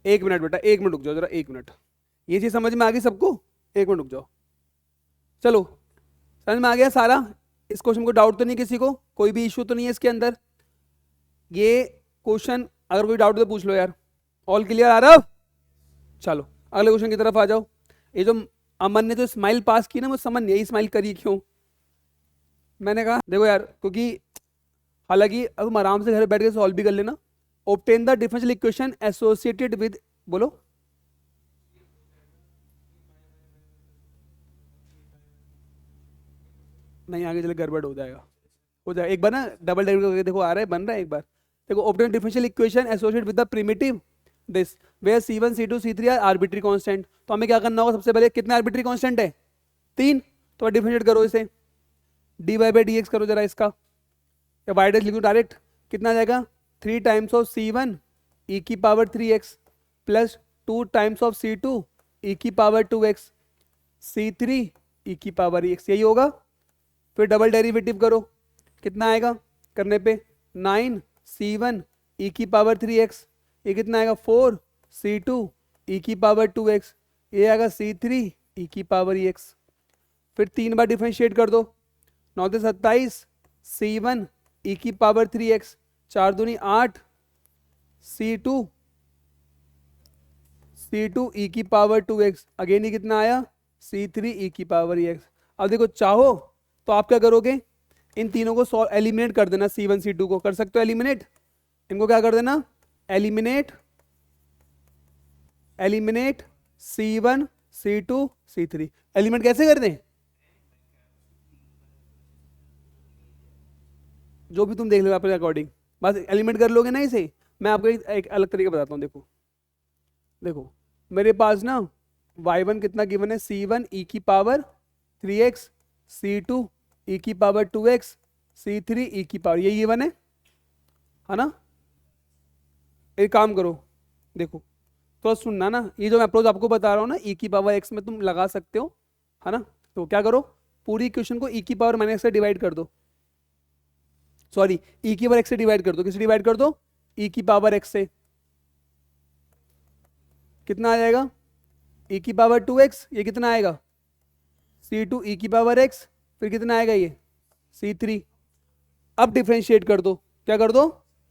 एक मिनट बेटा, एक मिनट रुक जाओ जरा, एक मिनट। ये चीज समझ में आ गई सबको? एक मिनट रुक जाओ। चलो समझ में आ गया सारा? इस क्वेश्चन को डाउट तो नहीं किसी को? कोई भी इश्यू तो नहीं है इसके अंदर? ये क्वेश्चन अगर कोई डाउट तो पूछ लो यार। ऑल क्लियर आ रहा? चलो अगले क्वेश्चन की तरफ आ जाओ। ये जो अमन ने जो स्माइल पास की ना, मुझे समझ नहीं आई स्माइल करी क्यों। मैंने कहा देखो यार, क्योंकि हालांकि अब तुम आराम से घर बैठ के सॉल्व भी कर लेना। Obtain the differential equation associated with, बोलो नहीं, आगे चले गड़बड़ हो जाएगा, हो जाएगा। एक बार ना डबल डेरिवेटिव करके देखो, आ रहा है, बन रहा है एक बार। देखो obtain differential equation associated with the primitive this where c1 c2 c3 are arbitrary constant. तो हमें क्या करना होगा, सबसे पहले कितने आर्बिट्री कांस्टेंट है 3, तो डिफरेंशिएट करो इसे, dy बाई डी एक्स करो जरा इसका, या वाई लिख लो डायरेक्ट, कितना आ जाएगा 3 टाइम्स ऑफ c1 e की power 3x plus 2 times of c2 e की पावर 2x c3 e की पावर x, यही होगा। फिर डबल डेरिवेटिव करो, कितना आएगा करने पे 9 c1 e की पावर 3x, ये कितना आएगा 4 c2 e की पावर 2x, ये आएगा c3 e की पावर x। फिर 3 बार डिफरेंशिएट कर दो, 9 से 27 c1 e की पावर 3x, 4 दूनी 8 c2 e की पावर 2x, अगेन ही कितना आया c3 e की पावर x। अब देखो चाहो तो आप क्या करोगे, इन तीनों को एलिमिनेट कर देना, c1 c2 को कर सकते हो एलिमिनेट, इनको क्या कर देना eliminate, eliminate c1 C2 C3। Element कैसे कर दें, जो भी तुम देख लो अपने अकॉर्डिंग, बस एलिमेंट कर लोगे ना इसे। मैं आपको एक अलग तरीका बताता हूँ। देखो देखो मेरे पास ना y1 कितना गिवन है, C1 e की पावर 3x, C2 e की पावर 2x, C3 e की पावर, ये गिवन है ना। एक काम करो, देखो तो सुनना ना, ये जो मैं अप्रोच आपको बता रहा हूँ ना, e की पावर x में तुम लगा सकते हो, है ना। तो क्या करो, पूरी इक्वेशन को e की पावर माइनस से डिवाइड कर दो, सॉरी e की पावर x से डिवाइड कर दो। किससे डिवाइड कर दो, e की पावर x से। कितना आ जाएगा, e की पावर 2x, ये कितना आएगा C2 e की पावर x, फिर कितना आएगा ये C3। अब डिफ्रेंशिएट कर दो, क्या कर दो,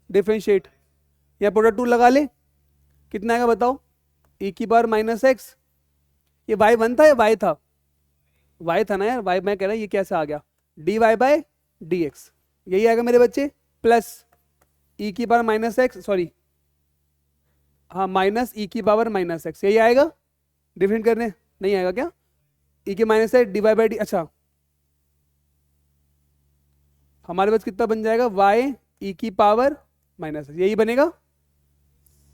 डिफ्रेंशिएट, या प्रोडक्ट 2 लगा ले, कितना आएगा बताओ, e की पावर माइनस एक्स, ये y1 था या y था, y था ना यार, y मैं कह रहा ये कैसे आ गया, dy बाय dx, यही आएगा मेरे बच्चे, प्लस e की पावर माइनस एक्स, सॉरी हाँ माइनस e की पावर माइनस एक्स, यही आएगा। डिफरेंट करने नहीं आएगा क्या, e के माइनस है डी बाई डी, अच्छा हमारे पास कितना बन जाएगा, y e की पावर माइनस एक्स, यही बनेगा।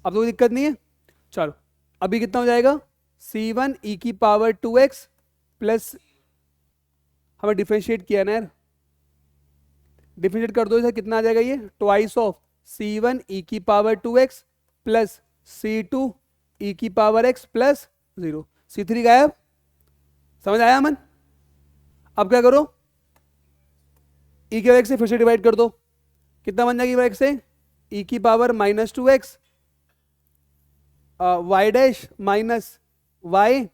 अब तो कोई दिक्कत नहीं है। चलो अभी कितना हो जाएगा, C1 e की पावर 2x प्लस, हमें डिफरेंशिएट किया ना यार, डिफरेंशिएट कर दो इसे, कितना आ जाएगा ये, ट्वाइस ऑफ C1 e की power 2x plus C2 e की पावर x प्लस 0, C3 गायब। समझ आया अमन। अब क्या करो, e के x से फिर से डिवाइड कर दो, कितना बन जाएगी x से, e की power minus 2x y dash minus y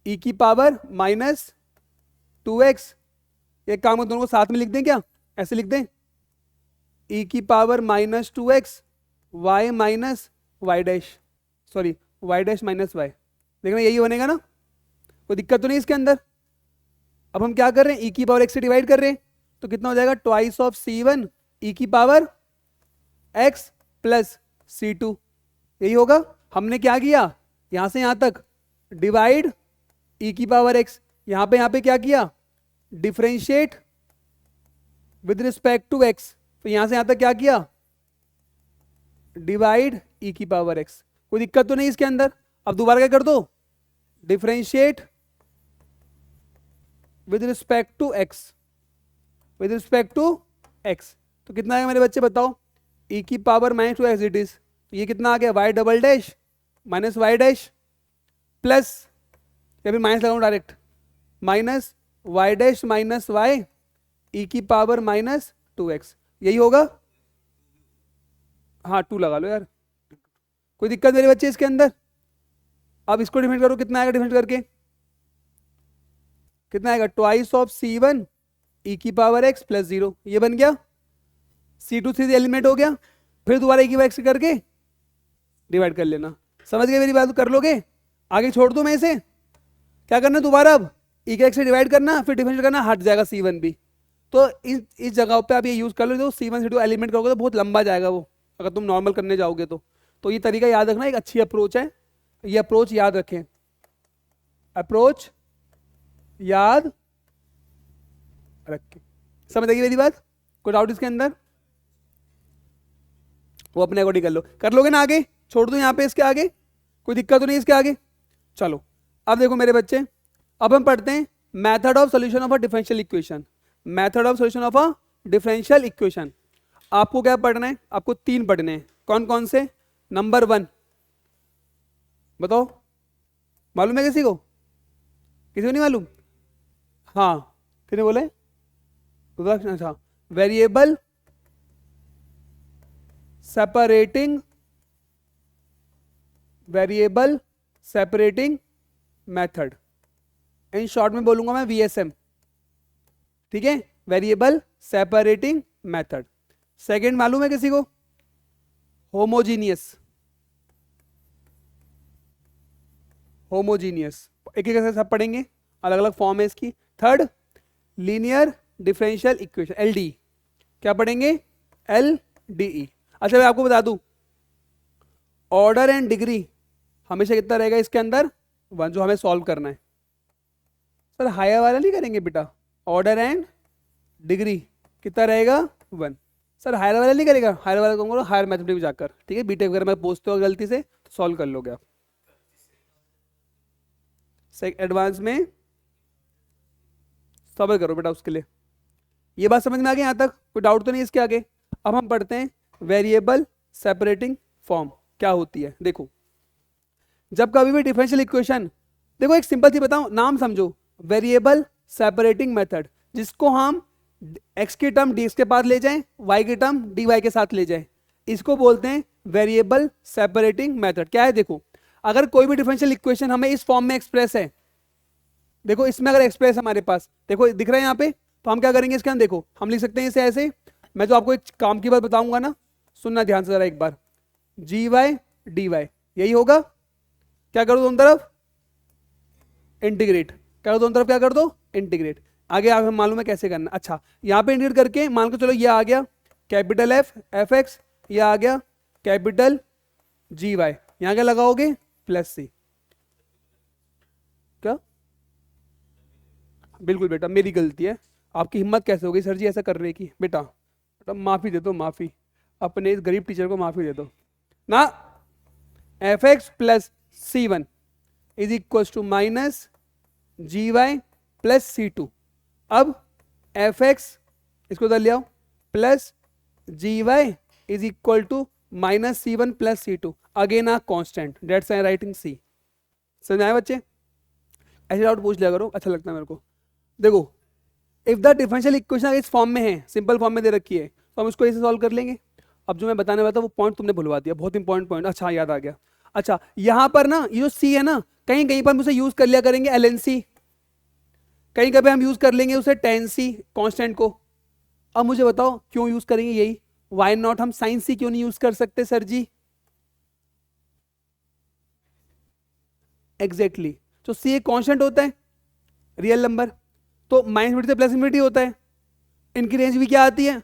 e की पावर माइनस 2x। एक काम दोनों को साथ में लिख दें क्या, ऐसे लिख दें, e की power minus 2x y minus y dash, sorry y dash minus y, देखना यही बनेगा ना, कोई दिक्कत तो नहीं इसके अंदर। अब हम क्या कर रहे हैं, e की पावर x से डिवाइड कर रहे हैं, तो कितना हो जाएगा, ट्वाइस ऑफ C1 e की पावर x प्लस C2, यही होगा। हमने क्या किया, यहां से यहां तक डिवाइड e की पावर x, यहां पे क्या किया, differentiate with respect to x, तो यहां से यहां तक क्या किया, डिवाइड e की पावर x, कोई दिक्कत तो नहीं इसके अंदर। अब दोबारा क्या कर दो, differentiate with respect to x, with respect to x, तो कितना आएगा मेरे बच्चे बताओ, e की power minus 2 as it is, तो ये कितना आ गया, y double dash minus y dash plus, या फिर माइनस लगाऊं direct, minus y dash minus y e की पावर माइनस 2x, यही होगा। हाँ 2 लगा लो यार, कोई दिक्कत मेरे बच्चे इसके अंदर। अब इसको डिफरेंट करो, कितना आएगा डिफरेंट करके, कितना आएगा, ट्वाइस ऑफ C1 e की पावर x प्लस 0, ये बन गया, C2 3 एलिमेंट हो गया, फिर दोबारा e की पावर x करके डिवाइड कर लेना। समझ गए मेरी बात, कर लोगे, आगे छोड़ दूं मैं इसे, क्या करना दोबारा, अब e के x से डिवाइड करना, फिर डिफरेंशिएट करना, हट जाएगा C1 भी। तो इस जगह पे आप ये यूज कर लो, जो C1 C2 एलिमेंट करोगे तो बहुत लंबा जाएगा वो, अगर तुम नॉर्मल करने जाओगे तो ये तरीका याद रखना, एक अच्छी अप्रोच है, ये अप्रोच याद रखें, अप्रोच याद रखें। समझ आएगी मेरी बात, कोई डाउट इसके अंदर, वो अपने अकॉर्डिंग कर लोगे ना, आगे छोड़ दो यहाँ पे, इसके आगे कोई दिक्कत तो नहीं इसके आगे। चलो अब देखो मेरे बच्चे, अब हम पढ़ते हैं method of solution of a differential equation, method of solution of a differential equation. आपको क्या पढ़ना है, आपको 3 पढ़ने हैं, कौन कौन से, नंबर 1 बताओ, मालूम है किसी को, किसी को नहीं मालूम, हाँ किसने बोले, अच्छा, variable separating, variable separating method, in short में बोलूंगा मैं VSM, ठीक है, वेरिएबल सेपरेटिंग मेथड। सेकंड मालूम है किसी को, होमोजीनियस, होमोजीनियस, एक एक से सब पढ़ेंगे, अलग अलग फॉर्म है इसकी। Third linear differential equation, LDE, क्या पढ़ेंगे, LDE। अच्छा मैं आपको बता दूं, ऑर्डर एंड डिग्री हमेशा कितना रहेगा इसके अंदर, 1 जो हमें सॉल्व करना है। सर हायर वाला नहीं करेंगे बेटा, ऑर्डर एंड डिग्री कितना रहेगा 1। सर हायर वाला नहीं करेगा, हायर वाला कहूँगा हायर मैथमेटिक्स में जाकर, ठीक है बीटेक वगैरह में पूछते हो गलती से तो सॉल्व कर लोगे आप। एडवांस में सब्र करो बेटा उसके लिए। ये बात समझ में आ गई यहाँ तक, कोई डाउट तो नहीं इसके आगे। अब हम पढ़ते हैं वेरिएबल सेपरेटिंग फॉर्म क्या होती है। देखो जब कभी भी डिफरेंशियल इक्वेशन, देखो एक सिंपल सी बताऊं, नाम समझो, वेरिएबल सेपरेटिंग मेथड, जिसको हम x की टर्म डी के पास ले जाएं, y की टर्म dy के साथ ले जाएं, इसको बोलते हैं वेरिएबल सेपरेटिंग मेथड। क्या है देखो, अगर कोई भी डिफरेंशियल इक्वेशन हमें इस फॉर्म में एक्सप्रेस है, देखो इसमें अगर एक्सप्रेस हमारे पास देखो दिख रहा है यहाँ पे, तो हम क्या करेंगे इसके अंदर, देखो हम लिख सकते हैं इसे ऐसे। मैं जो आपको एक काम की बात बताऊंगा ना, सुनना ध्यान से जरा एक बार, gy dy यही होगा। क्या कर दो दोनों तरफ इंटीग्रेट, क्या कर दो दोनों तरफ, क्या कर दो इंटीग्रेट। आगे आप मालूम है कैसे करना। अच्छा यहाँ पे इंटीग्रेट करके मान के चलो ये आ गया कैपिटल एफ एक्स, ये आ गया कैपिटल जी वाई, यहाँ क्या लगाओगे प्लस सी। क्या बिल्कुल बेटा मेरी गलती है, आपकी हिम्मत कैसे हो गई सर जी ऐसा करने की। बेटा माफी दे दो, माफी, अपने इस गरीब टीचर को माफी दे दो ना। F x plus c one is equal to minus g y plus c two. अब एफ एक्स इसको उधर ले आओ, plus g y is equal to minus c one plus c two, again a constant, that's I writing c. समझ आए बच्चे, ऐसे doubt पूछ लिया करो, अच्छा लगता है मेरे को। देखो इफ द डिफरेंशियल इक्वेशन इस फॉर्म में है, सिंपल फॉर्म में दे रखी है, तो हम इसको ऐसे सॉल्व कर लेंगे। अब जो मैं बताने वाला था वो पॉइंट तुमने भुलवा दिया, बहुत इंपॉर्टेंट पॉइंट, अच्छा याद आ गया। अच्छा यहां पर ना ये जो सी है ना, कहीं कहीं पर हम उसे यूज कर लिया करेंगे एल एन सी, कहीं कभी हम यूज कर लेंगे उसे टेन सी कांस्टेंट को। अब मुझे बताओ क्यों यूज करेंगे यही, वाई नॉट हम साइन सी क्यों नहीं यूज कर सकते सर जी। एग्जैक्टली तो सी एक कांस्टेंट होता है रियल नंबर, तो माइनस इन्फिनिटी से प्लस इन्फिनिटी होता है, इनकी रेंज भी क्या आती है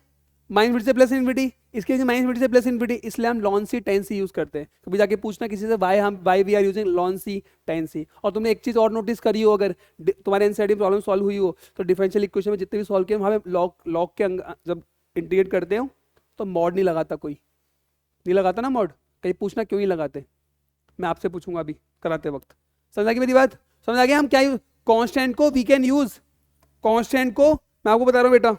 माइनस इन्फिनिटी से प्लस इन्फिनिटी, इसकी रेंज माइनस इन्फिनिटी से प्लस इन्फिनिटी, इसलिए हम ln c tan c use करते हैं। कभी जाके पूछना किसी से why we are using ln c tan c. और तुमने एक चीज और नोटिस करी हो, अगर तुम्हारे एनसीईआरटी प्रॉब्लम सॉल्व हुई हो तो डिफरेंशियल इक्वेशन में जितने भी सॉल्व किए वहां पे लॉग के जब इंटीग्रेट करते हो तो मॉड नहीं लगाता, कोई नहीं लगाता ना मॉड, कहीं पूछना क्यों नहीं लगाते, मैं आपसे पूछूंगा अभी कराते वक्त। समझ आ गई मेरी बात, समझ आ गया। हम क्या यूज कांस्टेंट को वी कैन यूज, कांस्टेंट को मैं आपको बता रहा हूं बेटा,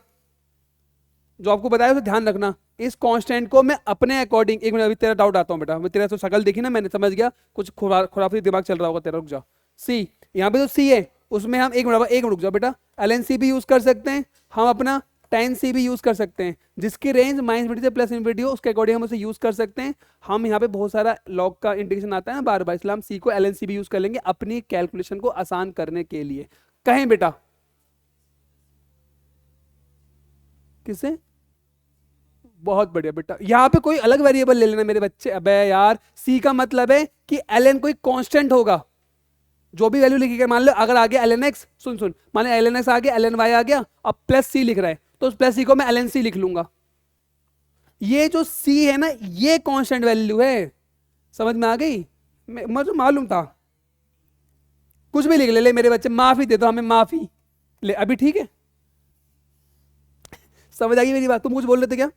जो आपको बताया उसे ध्यान रखना। इस कांस्टेंट को मैं अपने अकॉर्डिंग, एक मिनट अभी तेरा डाउट आता हूं बेटा, मैं तेरा तो शकल देखी ना मैंने, समझ गया कुछ खुराफी दिमाग चल रहा होगा तेरा, रुक जा। सी यहाँ पे जो सी है उसमें हम एक मिनट रुक जाओ बेटा, एल एन सी भी यूज कर सकते हैं, हम अपना टेन सी भी यूज कर सकते हैं, जिसकी रेंज माइनस इन्फिनिटी से प्लस इन्फिनिटी हो उसके अकॉर्डिंग हम उसे यूज कर सकते हैं। हम यहाँ पे बहुत सारा लॉग का इंटीग्रेशन आता है ना बार बार, इसलिए हम सी को एल एन सी भी यूज कर लेंगे अपनी कैलकुलेशन को आसान करने के लिए। कहें बेटा किसे, बहुत बढ़िया बेटा, यहां पे कोई अलग वेरिएबल ले लेना मेरे बच्चे। अबे यार सी का मतलब है कि एल एन कोई कांस्टेंट होगा, जो भी वैल्यू लिखी, मान लो अगर आ गया एल एन एक्स, सुन मान लो एल एन एक्स आ गया, एल एन वाई आ गया, अब प्लस सी लिख रहा है तो उस प्लस सी को मैं एल एन सी लिख लूंगा। ये जो सी है ना ये कांस्टेंट वैल्यू है, समझ में आ गई, मुझे मालूम था। कुछ भी लिख ले मेरे बच्चे, माफी दे दो हमें, माफी ले अभी, ठीक है समझ आ गई मेरी बात। तुम कुछ बोल रहे थे क्या,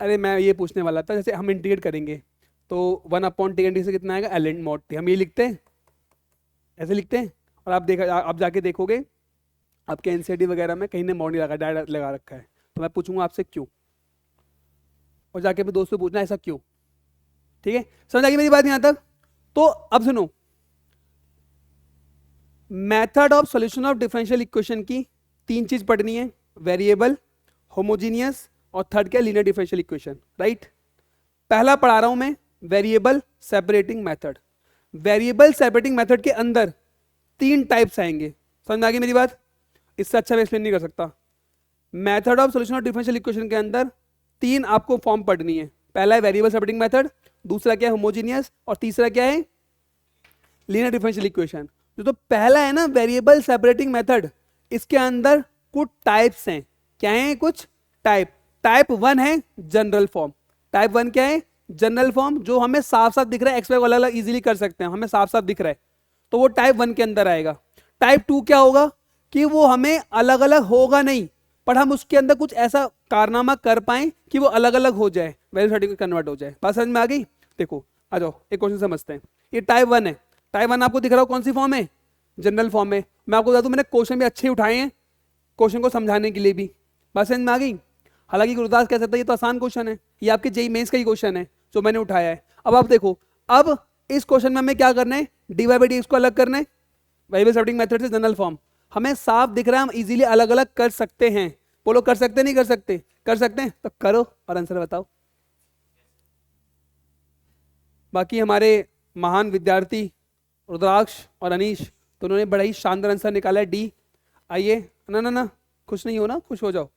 अरे मैं ये पूछने वाला था, जैसे हम इंटीग्रेट करेंगे तो 1/10 से कितना आएगा एल एन मॉड टी, हम ये लिखते हैं, ऐसे लिखते हैं। और आप जाके देखोगे आपके एनसीईआरटी वगैरह में कहीं ने मॉड नहीं लगा, डायरेक्ट लगा रखा है, तो मैं पूछूंगा आपसे क्यों, और जाके अपने दोस्त से पूछना ऐसा क्यों, ठीक है। समझ आ गई मेरी बात यहां तक। तो अब सुनो, method of solution of differential equation की 3 चीज पढ़नी है, वेरिएबल, होमोजीनियस और थर्ड क्या लीनियर डिफरेंशियल इक्वेशन, राइट। पहला पढ़ा रहा हूं मैं variable separating method. Variable separating method के अंदर 3 टाइप्स आएंगे, समझ में आ गई मेरी बात, इससे अच्छा मैं एक्सप्लेन नहीं कर सकता। Method of solution of differential equation के अंदर 3 आपको फॉर्म पढ़नी है। पहला है वेरिएबल सेपरेटिंग मेथड, दूसरा क्या है होमोजीनियस, और तीसरा क्या है लीनियर डिफरेंशियल इक्वेशन। तो पहला है ना वेरिएबल सेपरेटिंग मेथड, इसके अंदर कुछ टाइप्स हैं। क्या है कुछ टाइप, टाइप 1 है जनरल फॉर्म, टाइप 1 क्या है जनरल फॉर्म जो हमें साफ साफ दिख रहा है, एक्स वाई को अलग अलग इजीली कर सकते हैं, हमें साफ साफ दिख रहा है, तो वो टाइप 1 के अंदर आएगा। टाइप 2 क्या होगा कि वो हमें अलग अलग होगा नहीं, पर हम उसके अंदर कुछ ऐसा कारनामा कर पाए कि वो अलग अलग हो जाए, वैल्यू सर्टिफिकेट कन्वर्ट हो जाए। बात समझ में आ गई? देखो आ जाओ एक क्वेश्चन समझते हैं। ये टाइप 1 है। टाइप 1 आपको दिख रहा हो कौन सी फॉर्म है? जनरल फॉर्म है। मैं आपको बता दूं मैंने क्वेश्चन भी अच्छे उठाए हैं क्वेश्चन को समझाने के लिए भी। बात समझ में आ गई? हालांकि गुरुदास कह सकता है ये तो आसान क्वेश्चन है, ये आपके जेई मेंस का ही क्वेश्चन है जो मैंने उठाया है। अब आप देखो, अब इस क्वेश्चन में हमें क्या करना है, dy बाई डी को अलग करना है वेरिएबल सेपरेटिंग मेथड से जनरल फॉर्म। हमें साफ दिख रहा है हम इजीली अलग अलग कर सकते हैं। बोलो कर सकते नहीं कर सकते? कर सकते हैं, तो करो और आंसर बताओ। बाकी हमारे महान विद्यार्थी रुद्राक्ष और अनीश तो उन्होंने बड़ा ही शानदार आंसर निकाला है डी। आइए, ना ना ना खुश नहीं हो ना, खुश हो जाओ,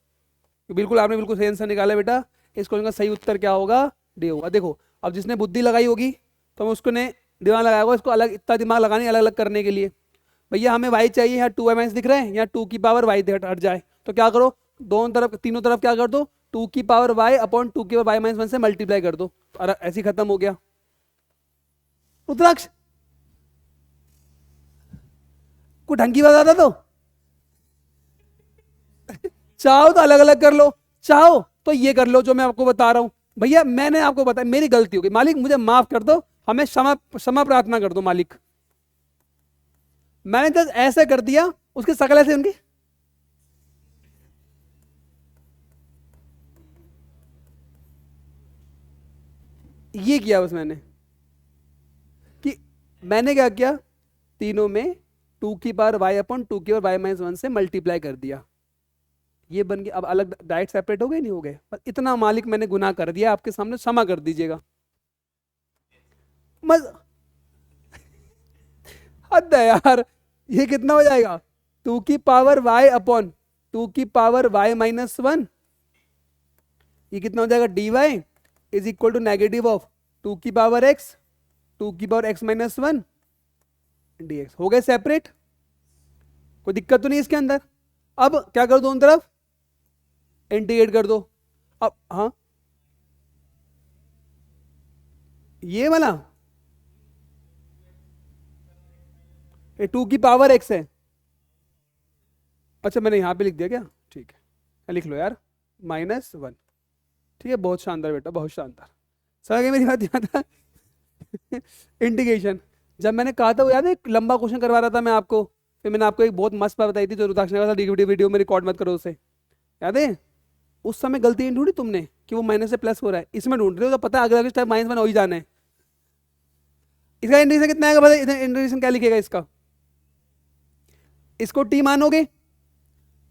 बिल्कुल आपने बिल्कुल सही आंसर निकाला बेटा। इस क्वेश्चन का सही उत्तर क्या होगा? डी होगा। देखो अब जिसने बुद्धि लगाई होगी तो हम उसको ने दिमाग लगाया होगा, इसको अलग इतना दिमाग लगाने अलग अलग करने के लिए। भैया हमें y चाहिए, यहाँ 2y माइनस दिख रहा है, यहाँ 2 की पावर y हट जाए, तो क्या करो दोनों तरफ तीनों तरफ क्या कर दो, 2 की पावर y अपॉन 2 की पावर y माइनस 1 से मल्टीप्लाई कर दो, और ऐसे ही खत्म हो गया। रुद्राक्ष को ढंग की बात आता तो चाहो तो अलग अलग कर लो, चाहो तो ये कर लो जो मैं आपको बता रहा हूं। भैया मैंने आपको बताया मेरी गलती होगी, मालिक मुझे माफ कर दो, हमें क्षमा क्षमा प्रार्थना कर दो मालिक। मैंने जब ऐसे कर दिया उसकी शकल ऐसे उनकी ये किया बस मैंने कि मैंने क्या किया, तीनों में 2 की पावर y अपॉन 2 की पावर y माइनस 1 से मल्टीप्लाई कर दिया, ये बन गया। अब अलग डायरेक्ट सेपरेट हो गए नहीं हो गए, पर इतना मालिक मैंने गुनाह कर दिया आपके सामने, क्षमा कर दीजिएगा। मज हद है यार, ये कितना हो जाएगा 2 की पावर y अपॉन 2 की पावर y माइनस 1, ये कितना हो जाएगा dy is equal to negative of 2 की पावर x 2 की पावर x माइनस 1 dx। हो गए सेपरेट, कोई दिक्कत तो नहीं इसके अंदर। अब क्या कर दो दोनों तरफ इंटीग्रेट कर दो। अब हाँ ये वाला ये 2 की पावर x है, अच्छा मैंने यहां पे लिख दिया क्या? ठीक है लिख लो यार -1, ठीक है बहुत शानदार बेटा बहुत शानदार। समझ गए मेरी बात? यहाँ था इंटीग्रेशन, जब मैंने कहा था वो याद है एक लंबा क्वेश्चन करवा रहा था मैं आपको, फिर मैंने आपको एक बहुत मस्त बात बताई थी जो रुद्राक्ष ने कहा था वीडियो में रिकॉर्ड मत करो उसे, याद है? उस समय गलती नहीं ढूंढी तुमने कि वो माइनस से प्लस हो रहा है, इसमें ढूंढ रहे हो तो पता है अगला स्टेप -1 हो ही जाना है। इसका इंटीग्रेशन कितना आएगा पता है? इंटीग्रेशन क्या लिखेगा इसका, इसको टी मानोगे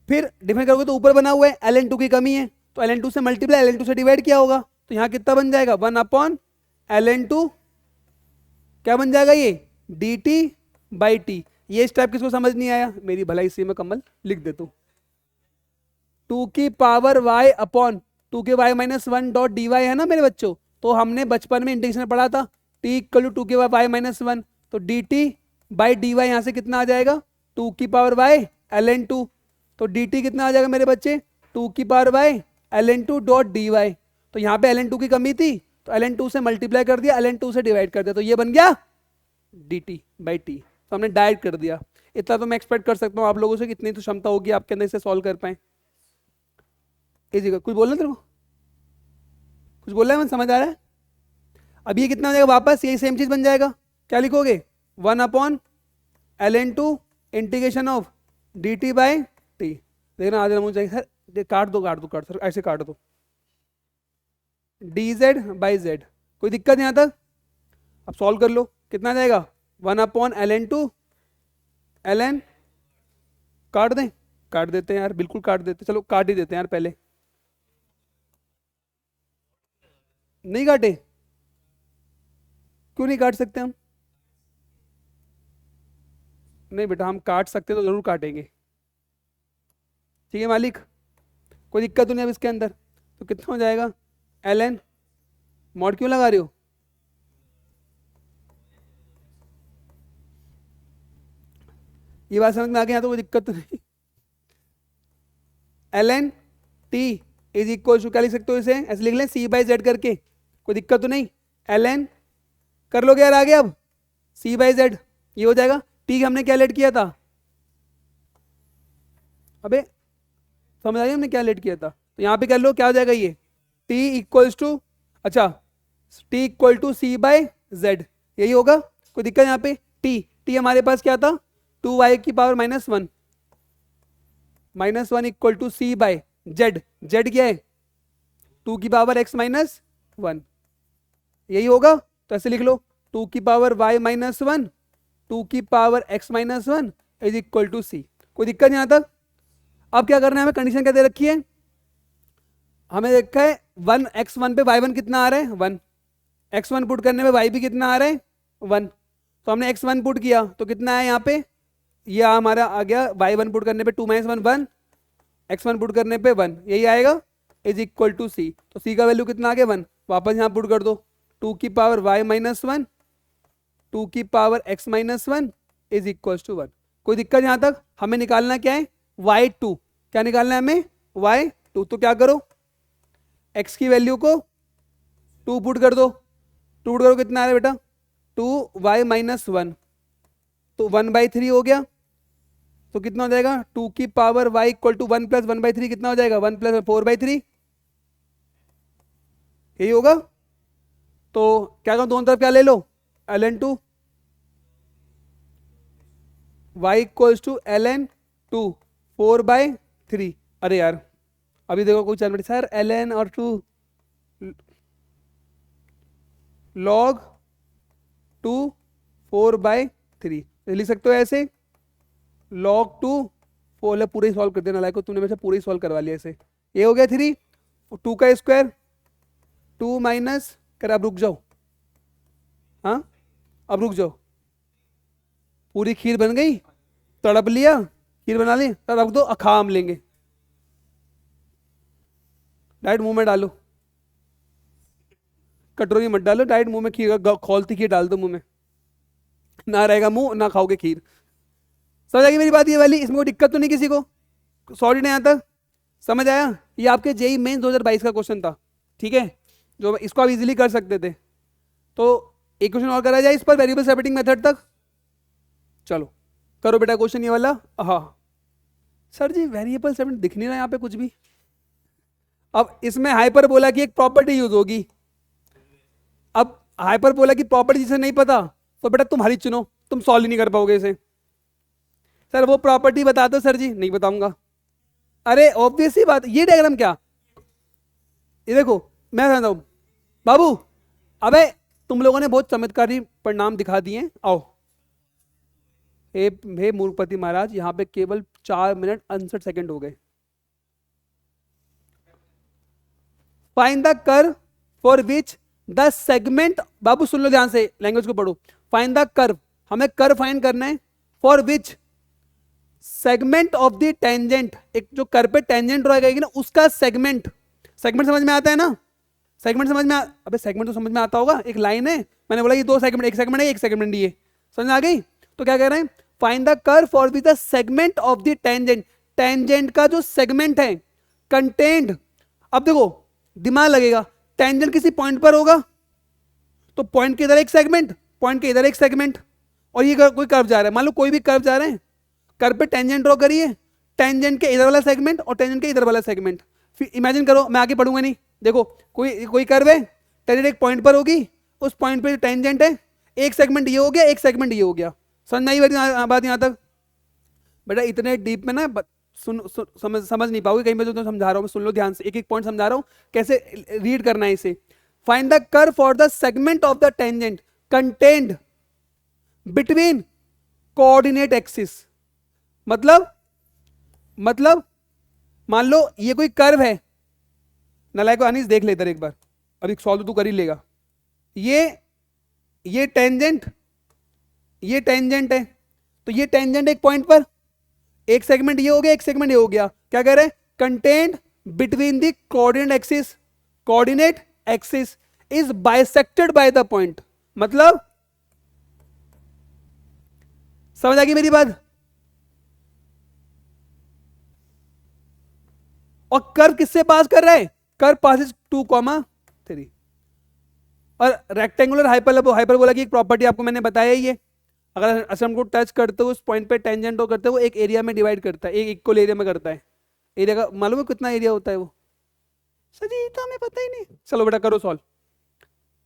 फिर डिफाइन करोगे तो ऊपर बना हुआ है ln2 की कमी है तो ln2 से मल्टीप्लाई ln2 से डिवाइड किया होगा, तो यहां कितना बन जाएगा 1 अपॉन ln2, क्या बन जाएगा ये dt बाई टी। ये स्टेप किसको समझ नहीं आया? मेरी भलाई इसी में कमल लिख दे तू 2 की पावर y अपॉन 2 के y minus 1 dot D y है ना मेरे बच्चों, तो हमने बचपन में इंटीग्रेशन पढ़ा था t इक्वल टू 2 के y माइनस 1, तो dt बाई डी वाई यहां से कितना आ जाएगा 2 की पावर y ln2, तो dt कितना आ जाएगा मेरे बच्चे 2 की power y ln2 dot D y, तो यहाँ पे ln2 की कमी थी तो ln2 से मल्टीप्लाई कर दिया ln2 से डिवाइड कर दिया, तो ये बन गया dt बाई टी, तो हमने डायरेक्ट कर दिया। इतना तो मैं एक्सपेक्ट कर सकता हूँ आप लोगों से, कितनी तो क्षमता होगी आपके अंदर इसे सॉल्व कर पाए। इजी का कुछ बोलना तेरे को, कुछ बोल रहा है मन समझ आ रहा है? अब ये कितना हो जाएगा वापस यही सेम चीज बन जाएगा, क्या लिखोगे 1 upon ln2 integration of dt by T. देखना आज मुझे सर काट दो सर ऐसे काट दो dz बाई z, कोई दिक्कत नहीं आता? अब सॉल्व कर लो कितना आ जाएगा 1 अपॉन ln2 ln, काट देते हैं यार, बिल्कुल काट देते, चलो काट ही देते हैं यार, पहले नहीं काटे, क्यों नहीं काट सकते हम? नहीं बेटा हम काट सकते तो जरूर काटेंगे, ठीक है मालिक, कोई दिक्कत तो नहीं अब इसके अंदर। तो कितना हो जाएगा ln, मॉड क्यों लगा रहे हो? ये बात समझ में आ गया तो कोई दिक्कत तो नहीं। ln t is equal to क्या लिख सकते हो इसे, ऐसे लिख लें c बाई जेड करके, कोई दिक्कत तो नहीं, ln कर लोगे यार आगे अब, c बाई जेड ये हो जाएगा। टी हमने क्या लेट किया था, अबे समझ आ गया हमने क्या लेट किया था, तो यहाँ पे कर लो क्या हो जाएगा ये, t इक्वल्स टू, अच्छा t equal to c by z, यही होगा। कोई दिक्कत यहाँ पे, t हमारे पास क्या था 2y की power -1, -1 equal to c by z, z क्या है 2 की पावर x -1, यही होगा। तो ऐसे लिख लो 2 की पावर y -1 2 की power x -1 is equal to c. कोई दिक्कत नहीं यहाँ तक। अब क्या करना है, हमें कंडीशन क्या दे रखी है, हमें देखा है 1 x1 पे y1 कितना आ रहा है 1, x1 पुट करने पे y भी कितना आ रहा है 1, तो हमने x1 पुट किया तो कितना है यहाँ पे, ये हमारा आ गया y1 पुट करने पे 2 - 1 1, x1 पुट करने पे 1, यही आएगा इज इक्वल टू सी। तो सी का वैल्यू कितना आ गया 1, वापस यहाँ पुट कर दो 2 की पावर y -1 2 की power x -1 is equal to 1। कोई दिक्कत यहाँ तक। हमें निकालना क्या है y2, क्या निकालना है हमें y2, तो क्या करो x की वैल्यू को 2 पुट कर दो, 2 पुट करो कितना आ रहा है बेटा 2y -1, तो 1/3 हो गया, तो कितना हो जाएगा 2 की पावर y इक्वल टू 1 + 1/3 कितना हो जाएगा 1 + 4/3, यही होगा। तो क्या करो दोनों तरफ क्या ले लो ln2, y equals to ln2 4/3। अरे यार अभी देखो कोई चल रही सर ln और 2 log 2 4/3 लिख सकते हो ऐसे, log 2 4, पूरे ही सॉल्व कर देना लाइक तूने मेरे से पूरे ही सॉल्व करवा लिया ऐसे, ये हो गया 3, 2 का स्क्वायर 2 माइनस कर, अब रुक जाओ, हाँ अब रुक जाओ, पूरी खीर बन गई, तड़प लिया, खीर बना ली, तो रख दो, अखाम लेंगे, डायरेक्ट मुंह में डालो, कटोरी मत डालो, डायरेक्ट मुंह में खीर, खौलती खीर डाल दो मुंह में, ना रहेगा मुंह ना खाओगे खीर। समझ आएगी मेरी बात ये वाली, इसमें कोई दिक्कत तो नहीं किसी को, सॉरी नहीं आता, समझ आया। ये आपके जेई मेंस 2022 का क्वेश्चन था, ठीक है, जो इसको आप इजीली कर सकते थे। तो एक क्वेश्चन और करा जाए इस पर, वेरिएबल सेपरेटिंग मेथड तक, चलो करो बेटा क्वेश्चन ये वाला। हाँ सर जी वेरिएबल सेपरेटिंग दिख नहीं रहा यहाँ पे कुछ भी। अब इसमें हाइपरबोला की एक प्रॉपर्टी यूज होगी, अब हाइपरबोला की प्रॉपर्टी जिसे नहीं पता तो बेटा तुम हरी चुनो, तुम सॉल्व नहीं कर पाओगे इसे। सर वो प्रॉपर्टी बता दो सर जी, नहीं बताऊंगा। अरे ऑब्वियस ही बात, ये डायग्राम क्या, ये देखो मैं समझता हूं बाबू, अबे तुम लोगों ने बहुत चमत्कारी परिणाम दिखा दिए, आओ। हे मूर्खपति महाराज, यहां पे केवल 4 मिनट 59 सेकंड हो गए। Find the curve for which the segment, बाबू सुन लो ध्यान से, लैंग्वेज को पढ़ो। फाइंड द कर्व, हमें कर्व फाइंड करना है, for which segment of the tangent, एक जो कर्व पे टेंजेंट ड्रॉ करेगी ना उसका सेगमेंट, सेगमेंट समझ में आता है ना, सेगमेंट समझ में अबे सेगमेंट तो समझ में आता होगा, एक लाइन है, मैंने बोला ये 2 सेगमेंट, एक सेगमेंट है एक सेगमेंट, ये समझ में आ गई। तो क्या कह रहे हैं, find the curve for which the segment of the tangent, tangent का जो सेगमेंट है कंटेंड, अब देखो दिमाग लगेगा, टेंजेंट किसी पॉइंट पर होगा तो पॉइंट के इधर एक सेगमेंट, पॉइंट के इधर एक सेगमेंट, और ये कोई कर्व जा रहा है, मान लो कोई भी कर्व जा रहे हैं, कर्व पे टेंजेंट ड्रॉ करिए, टेंजेंट के इधर वाला सेगमेंट और टेंजेंट के इधर वाला सेगमेंट, फिर इमेजिन करो, मैं आगे पढ़ूंगा नहीं, देखो कोई कोई कर्व है, टेंजेंट एक पॉइंट पर होगी, उस पॉइंट पे टेंजेंट है, एक सेगमेंट ये हो गया एक सेगमेंट ये हो गया, समझ में आई बात यहाँ तक। बेटा इतने डीप में ना समझ नहीं पाओगे, कहीं मैं जो समझा रहा हूँ सुन लो ध्यान से, एक एक पॉइंट समझा रहा हूँ कैसे रीड करना है इसे। Find the curve for the segment of the tangent contained between coordinate axis, मतलब मान लो ये कोई कर्व है, नलायक को अनीस देख ले इधर एक बार, अभी सॉल्व तो तू कर ही लेगा, ये टेंजेंट है, तो ये टेंजेंट एक पॉइंट पर, एक सेगमेंट ये हो गया एक सेगमेंट ये हो गया, क्या कह रहे हैं content between the coordinate axis is bisected by the point, मतलब समझ आ गई मेरी बात। और कर्व किससे पास कर रहा है, कर्व पासिस 2, 3, और रेक्टेंगुलर हाइपरबोला की एक प्रॉपर्टी आपको मैंने बताया ही है, अगर असम को टच करते हो उस पॉइंट पे टेंजेंट हो करते हो, वो एक एरिया में डिवाइड करता है, एक इक्वल एरिया में करता है। एरिया का मालूम है कितना एरिया होता है वो? सर जी तो हमें पता ही नहीं। चलो बेटा करो सॉल्व,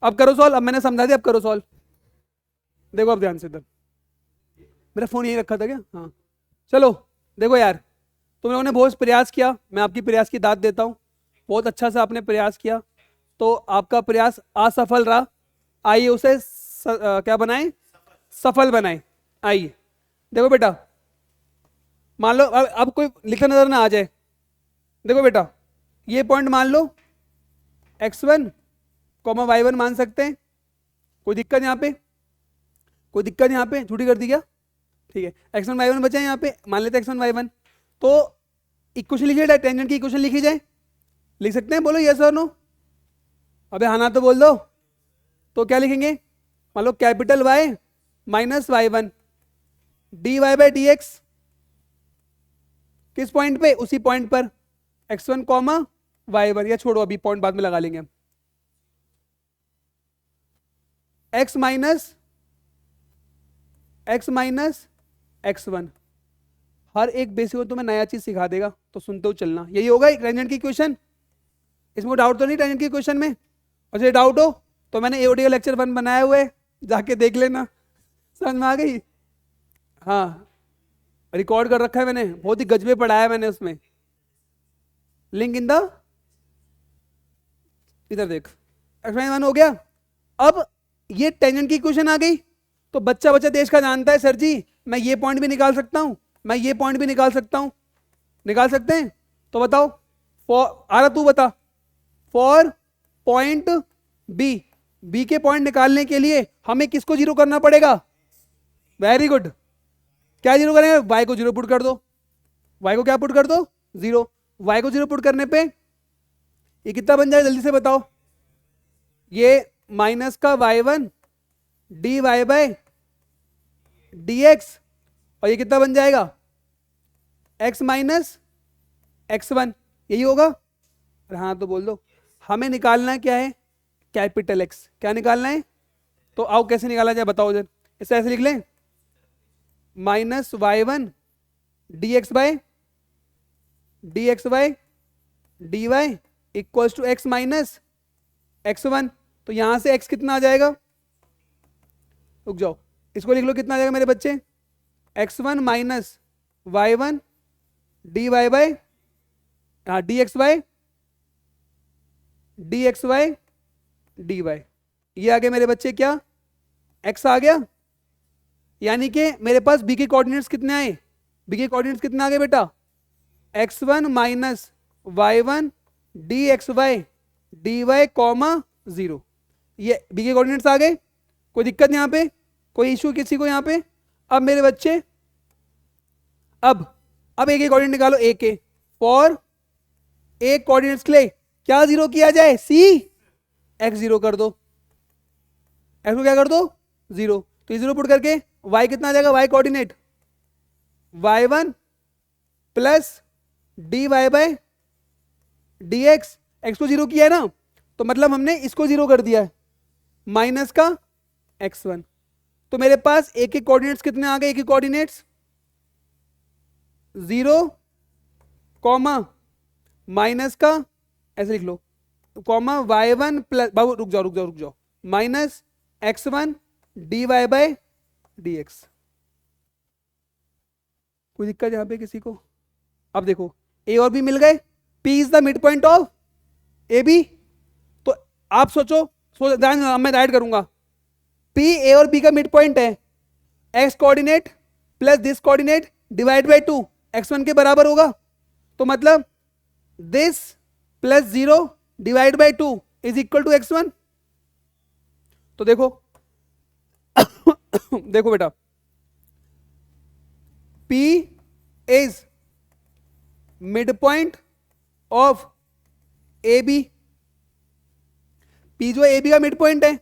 अब करो सॉल्व, अब मैंने समझा दिया, अब करो सॉल्व। देखो अब ध्यान से इधर, मेरा फोन यही रखा था क्या? हाँ चलो देखो यार, तुम लोगों ने बहुत प्रयास किया, मैं आपकी प्रयास की दाद देता हूँ, बहुत अच्छा सा आपने प्रयास किया, तो आपका प्रयास असफल रहा, आइए उसे क्या बनाएं, सफल बनाएं। आइए देखो बेटा, मान लो अब कोई लिखा नजर ना आ जाए, देखो बेटा ये पॉइंट मान लो x1 y1 मान सकते हैं, कोई दिक्कत यहाँ पे? कोई दिक्कत यहाँ पे? छुट्टी कर दी क्या? ठीक है, x1 y1 बचा है यहाँ पे, मान लेते हैं x1 y1, तो इक्वेशन लिखी जाए, टेंजेंट की इक्वेशन लिखी जाए, लिख सकते हैं? बोलो यस और नो। अबे हाँ ना तो बोल दो। तो क्या लिखेंगे? मान लो capital Y minus y1 dy by D x, किस पॉइंट पे? उसी पॉइंट पर x1 कॉमा y1, या छोड़ो अभी पॉइंट बाद में लगा लेंगे हम, x माइनस x1। हर एक बेसिक को तुम्हें नया चीज सिखा देगा, तो सुनते हो चलना। यही होगा एक टेंजेंट की इक्वेशन, इसमें डाउट तो नहीं टेंजेंट की इक्वेशन में? और जो डाउट हो तो मैंने एओडी का लेक्चर 1 बनाया हुआ है, जाके देख लेना, समझ में आ गई? हाँ रिकॉर्ड कर रखा है मैंने, बहुत ही गजबे पढ़ाया मैंने उसमें, लिंक इन द, इधर देख, x1 हो गया। अब ये टेंजेंट की इक्वेशन आ गई, तो बच्चा बच्चा देश का जानता है सर जी मैं ये पॉइंट भी निकाल सकता हूं, मैं ये पॉइंट भी निकाल सकता हूं, निकाल सकते हैं? तो बताओ, फॉर आ रहा तू बता, फॉर पॉइंट बी के पॉइंट निकालने के लिए हमें किसको जीरो करना पड़ेगा? वेरी गुड, क्या जीरो करेंगे? y को जीरो पुट कर दो, y को क्या पुट कर दो? जीरो। y को जीरो पुट करने पे ये कितना बन जाएगा जल्दी से बताओ? ये माइनस का y1 dy बाई dx, और ये कितना बन जाएगा? x माइनस x1, यही होगा? हाँ तो बोल दो। हमें निकालना क्या है? Capital X। क्या निकालना है? तो आओ कैसे निकाला जाए बताओ जरा, इसे ऐसे लिख लें, minus y1 dx by dy equals to x minus x1। तो यहां से x कितना आ जाएगा? रुक जाओ, इसको लिख लो, कितना आ जाएगा मेरे बच्चे? x1 minus y1 dy by dx by dy, ये आ गया मेरे बच्चे, क्या x आ गया? यानी कि मेरे पास b के कोऑर्डिनेट्स कितने आए? b के कोऑर्डिनेट्स कितने आ गए बेटा? x1 minus y1 dx by dy comma 0, ये b के कोऑर्डिनेट्स आ गए। कोई दिक्कत यहाँ पे? कोई इशू किसी को यहाँ पे? अब मेरे बच्चे अब एक कोऑर्डिनेट निकालो, a के, फॉर एक कोऑर्डिनेट्स के लिए क्या जीरो किया जाए? c, x जीरो कर दो, x को क्या कर दो? जीरो। तो ये जीरो पुट करके y कितना आ जाएगा? y coordinate y1 plus dy by dx, x को जीरो किया है ना, तो मतलब हमने इसको जीरो कर दिया है, माइनस का x1। तो मेरे पास एक के कोऑर्डिनेट्स कितने आ गए? एक के कोऑर्डिनेट्स 0 कॉमा माइनस का, ऐसे लिख लो, कॉमा y1 प्लस, बाबू रुक जाओ, minus x1 dy by dx। कोई दिक्कत यहां पे किसी को? अब देखो a और b मिल गए, p is the mid point of a b. तो आप सोचो, मैं राइट करूंगा, p a और b का मिड पॉइंट है, x coordinate plus this coordinate divide by 2 x1 के बराबर होगा। तो मतलब this plus 0 divide by 2 is equal to x1। तो देखो देखो बेटा, P is mid point of a b, P जो ए बी का मिड पॉइंट है,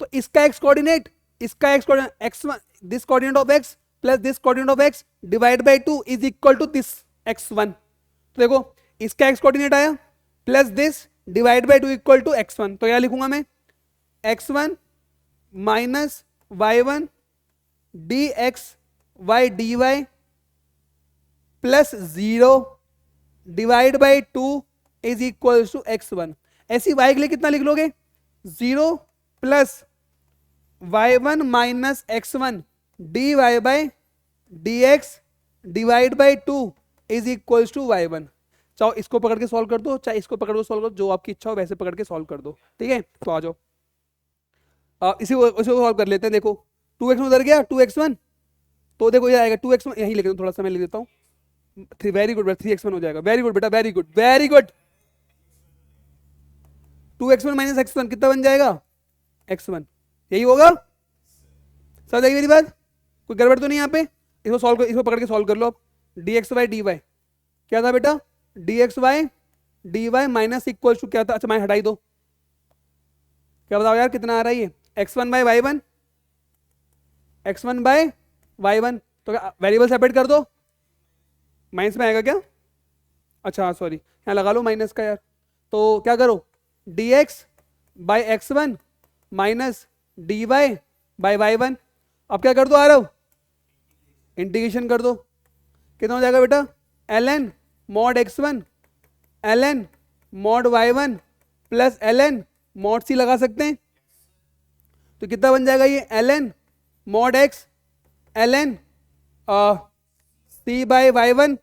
तो इसका x coordinate x1, this coordinate of x plus this coordinate of x divide by 2 is equal to this x1। तो देखो इसका x coordinate आया plus this divide by 2 equal to x1। तो क्या लिखूंगा मैं? x1 minus y1 dx y dy plus 0 divide by 2 is equal to x1। ऐसी y के लिए कितना लिख लोगे? 0 plus y1 minus x1 dy by dx divide by 2 is equal to y1। चाहो इसको पकड़ के सॉल्व कर दो, चाहे इसको पकड़ के सॉल्व करो, जो आपकी इच्छा हो वैसे पकड़ के सॉल्व कर दो। ठीक है, तो आ जाओ इसी को सॉल्व कर लेते हैं। देखो 2x उधर गया, 2x1 तो देखो ये आएगा 2x1, यही लिख, थोड़ा सा मैं लिख देता हूँ। वेरी गुड, 3x1 हो जाएगा। वेरी गुड बेटा, very good very good. 2x1 minus x1 कितना बन जाएगा? x1, यही होगा। समझ आई मेरी बात? कोई गड़बड़ तो नहीं यहाँ पे? इसको सॉल्व कर, इसको पकड़ के सॉल्व कर लो आप। dxy dy क्या था बेटा? dxy dy minus equal to क्या था? अच्छा माइनस हटाई दो, क्या बताओ यार कितना आ रहा है ये? x1 by y1, x1 by y1। तो वेरिएबल सेपरेट कर दो, माइनस में आएगा क्या? अच्छा हाँ सॉरी, यहाँ लगा लो माइनस का यार। तो क्या करो, dx by x1 minus dy by y1। अब क्या कर दो आरव? इंटीग्रेशन कर दो। कितना हो जाएगा बेटा? ln mod x1 ln mod y1 plus ln mod c लगा सकते हैं। तो कितना बन जाएगा ये? ln mod x ln c by y1।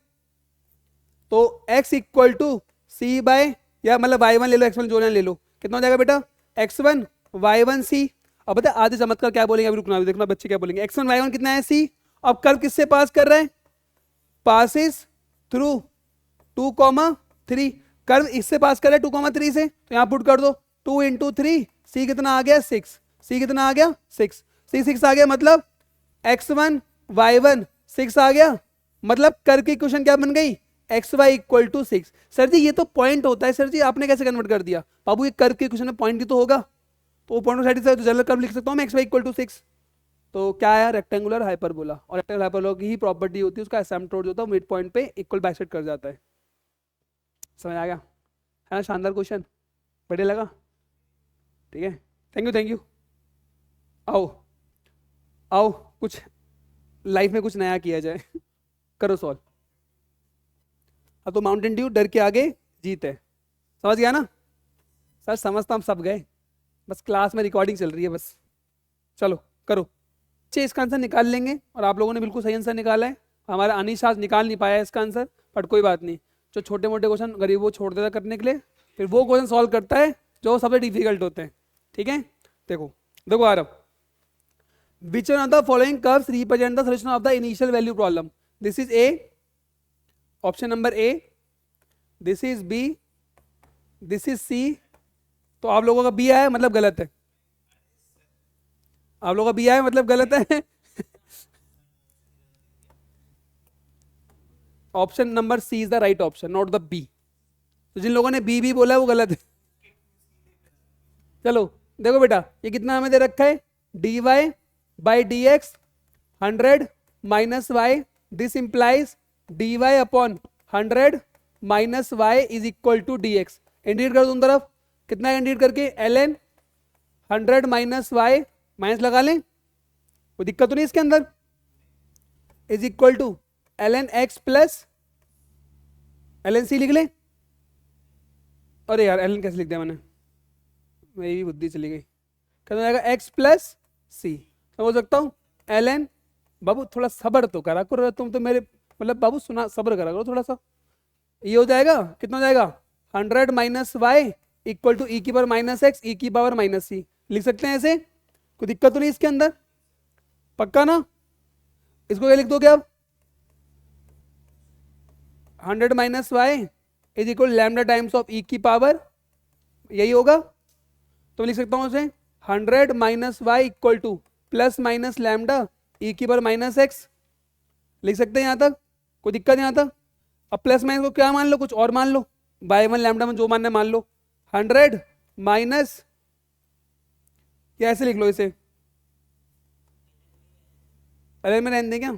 तो x equal to c by, या मतलब y1 ले लो x1 जो ले लो, कितना हो जाएगा बेटा? x1 y1 c। अब बता आधे चमत्कार क्या बोलेंगे, अभी रुकना, अभी देखना बच्चे क्या बोलेंगे। x1 y1 कितना है? c। अब कर्व किससे पास कर रहा है? Passes through 2,3। कर्व इससे पास कर रहा है 2,3 से, तो यहाँ पुट कर दो 2 इंटू 3, c कितना आ गया? 6। c कितना आ गया? 6। c 6 आ गया, मतलब x1 y1 6 आ गया, मतलब कर्व की इक्वेशन क्या बन गई? X y equal to 6। Sir ji ये तो पॉइंट होता है। सर जी आपने कैसे कन्वर्ट कर दिया? बाबू ये कर्व के क्वेश्चन में पॉइंट ही तो होगा, तो वो पॉइंट साइड से तो जनरल कर्व लिख सकता हूँ मैं, एक्स वाई इक्वल टू 6। तो क्या है? Rectangular hyperbola. और रेक्टेंगुलर हाइपरबोला की ही प्रॉपर्टी होती है, उसका एसिम्पटोट जो होता है मिड पॉइंट पे इक्वल बाइसेक्ट कर जाता है। समझ आ गया है ना? शानदार क्वेश्चन, बढ़िया लगा? ठीक है, थैंक यू थैंक यू। आओ आओ, कुछ लाइफ में कुछ नया किया जाए। करो सॉल्व। अब तो माउंटेन ड्यू डर के आगे जीत है, समझ गया ना? सर समझता हम सब गए, बस क्लास में रिकॉर्डिंग चल रही है बस। चलो करो। अच्छे इसका आंसर निकाल लेंगे, और आप लोगों ने बिल्कुल सही आंसर निकाला है। हमारा अनीश आज निकाल नहीं पाया इसका आंसर, बट कोई बात नहीं। जो छोटे मोटे क्वेश्चन गरीब वो छोड़ देता करने के लिए, फिर वो क्वेश्चन सॉल्व करता है जो सबसे डिफिकल्ट होते हैं। ठीक है, देखो देखो Aarav, which one of the following curves represent the solution of the initial value problem? This is a, option number a, this is b, this is c. तो आप लोगों का बी आया मतलब गलत है, आप लोगों का बी आया मतलब गलत है। Option number c is the right option, not the b. तो जिन लोगों ने बी भी बोला है वो गलत है। चलो देखो बेटा, ये कितना हमें दे रखा है? D Y by D x 100 minus y, this implies d y upon 100 minus y is equal to d x. Indicate कर दो उन तरफ, कितना इंडिकेट करके? L n 100 minus y, minus लगा लें, कोई दिक्कत तो नहीं इसके अंदर, is equal to l n x plus l n c लिख लें। अरे यार एल एन कैसे लिख दिया मैंने, मेरी बुद्धि चली गई। क्या हो जाएगा? एक्स प्लस सी। मैं बोल सकता हूँ एल एन, बाबू थोड़ा सब्र तो करा करो तुम तो मेरे, मतलब बाबू सुना, सब्र करा करो थोड़ा सा। ये हो जाएगा, कितना हो जाएगा? 100 minus y equal to e की पावर माइनस एक्स ई की पावर माइनस सी। लिख सकते हैं ऐसे, कोई दिक्कत तो नहीं इसके अंदर? पक्का ना? इसको क्या लिख दोगे अब? 100 minus y is equal lambda times of e की पावर, यही होगा। तो लिख सकता हूँ उसे 100 minus y equal to plus minus lambda e की पावर माइनस एक्स। लिख सकते हैं यहाँ तक, कोई दिक्कत यहाँ तक? अब प्लस माइनस को क्या मान लो, कुछ और मान लो, बाय वन लैम्डा में जो मानना है मान लो। 100 माइनस, क्या ऐसे लिख लो इसे, अरे में रहने दें क्या?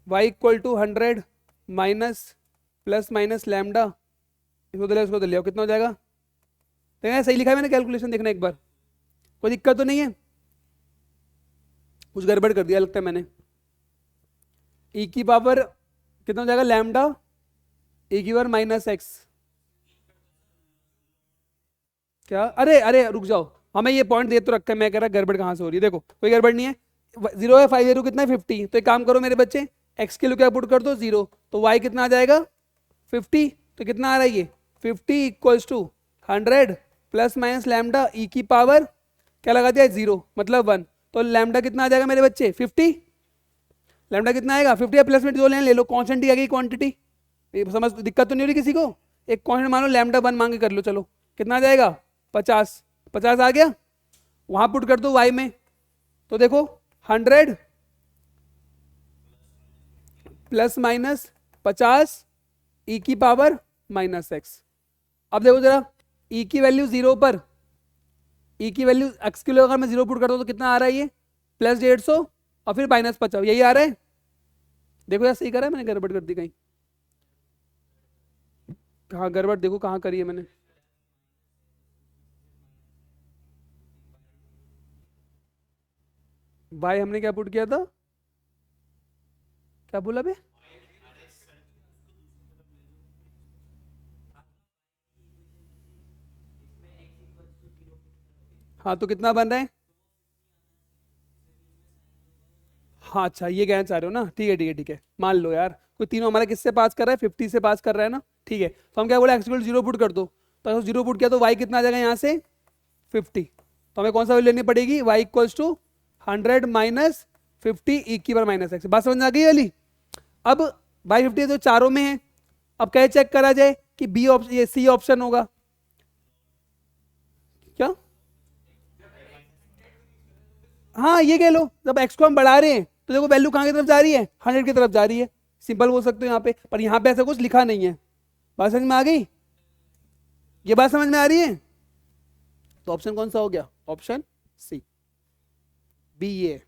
y equal to 100 minus plus minus lambda, इसको दे लिया, कितना हो जाएगा? देखना सही लिखा है मैंने कैलकुलेशन, देखना एक बार। कोई दिक्कत तो नहीं है? कुछ गड़बड़ कर दिया लगता है मैंने। ई की पावर कितना हो जाएगा लैम्डा ई की पावर माइनस एक्स। क्या? अरे अरे रुक जाओ, हमें ये पॉइंट दे तो रखा है, मैं कह रहा गड़बड़ कहाँ से हो रही है। देखो कोई गड़बड़ नहीं है, 0 है 5 0 कितना है 50। तो एक काम करो मेरे बच्चे, एक्स के लिए क्या पुट कर दो 0, तो वाई कितना आ जाएगा 50। तो कितना आ रहा है ये 50 equals to 100 plus minus lambda e की पावर क्या लगा दिया 0 मतलब 1। तो लैम्डा कितना आ जाएगा मेरे बच्चे 50। लैम्डा कितना आएगा 50 या प्लस में दो ले लो, कॉन्स्टेंट ही आ गई क्वांटिटी। समझ दिक्कत तो नहीं हो रही किसी को? एक कॉन्स्टेंट मान लो लैम्डा 1 मांग के कर लो, चलो कितना आ जाएगा 50। 50 आ गया, वहां पुट कर दो वाई में, तो देखो 100 प्लस माइनस 50 ई की पावर माइनस एक्स। अब देखो जरा ई की वैल्यू 0 पर, ई की वैल्यू एक्स के लिए अगर मैं 0 पुट करता हूं तो कितना आ रहा है ये प्लस 150 और फिर माइनस 50, यही आ रहा है। देखो यार सही करा है मैंने, गड़बड़ कर दी कहीं? कहाँ गड़बड़ देखो कहाँ करी है मैंने। भाई हमने क्या पुट किया था, क्या बोला बे? हाँ तो कितना बन रहा है? हाँ अच्छा ये कहना चाह रहे हो ना, ठीक है ठीक है ठीक है, मान लो यार कोई तीनों हमारा किससे पास कर रहा है 50 से पास कर रहा है ना, ठीक है। तो हम क्या बोले एक्स इक्वल 0 पुट कर दो, तो 0 पुट किया तो वाई कितना आ जाएगा यहाँ से 50। तो हमें कौन सा वैल्यू लेनी पड़ेगी वाई इक्वल्स टू 100 माइनस 50 ई की पावर माइनस एक्स। बात समझ में आ गई वाली? अब बाई 50 तो चारों में है, अब क्या चेक करा जाए कि बी ऑप्शन ये सी ऑप्शन होगा क्या? हाँ ये कह लो, जब एक्स को हम बढ़ा रहे हैं तो देखो वैल्यू कहाँ की तरफ जा रही है 100 की तरफ जा रही है, सिंपल बोल सकते हो यहाँ पे, पर यहाँ पे ऐसा कुछ लिखा नहीं है। बात समझ में आ गई? ये बात समझ में आ रही है? तो ऑप्शन कौन सा हो गया? ऑप्शन सी, बी ये।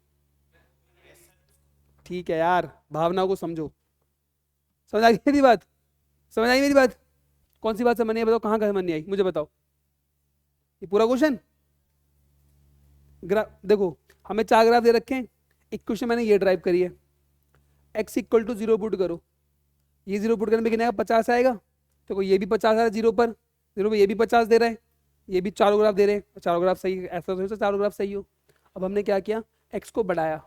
ठीक है यार, भावनाओं को समझो। समझ आ गई मेरी बात? समझ आई मेरी बात? कौन सी बात समझ नहीं आई बताओ, कहाँ समझ नहीं आई मुझे बताओ। ये पूरा क्वेश्चन ग्राफ देखो, हमें 4 ग्राफ दे रखे हैं, एक क्वेश्चन मैंने ये ड्राइव करी है, x इक्वल टू 0 पुट करो, ये 0 पुट करने में कितने आएगा 50 आएगा। देखो ये भी 50 आ रहा है 0 पर, 0 पर ये भी 50 दे रहा है, ये भी चारों ग्राफ दे रहे हैं, चारों ग्राफ सही है, ऐसा तो चारों ग्राफ सही हो। अब हमने क्या किया x को बढ़ाया,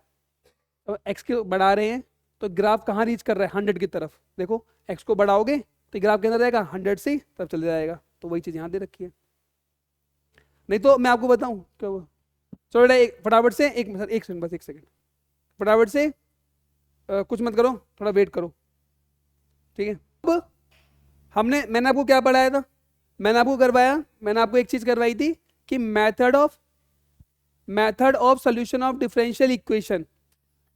अब x को बढ़ा रहे हैं तो ग्राफ कहाँ रीच कर रहा है 100 की तरफ। देखो x को बढ़ाओगे तो ग्राफ के अंदर रहेगा 100 से तरफ चले जाएगा, तो वही चीज़ यहाँ दे रखी है। नहीं तो मैं आपको बताऊँ क्या हुआ, चलो बेटा एक फटाफट से एक सेकंड बस एक सेकंड, फटाफट से कुछ मत करो, थोड़ा वेट करो, ठीक है। अब मैंने आपको क्या पढ़ाया था, मैंने आपको करवाया, मैंने आपको एक चीज करवाई थी कि method of solution of differential equation,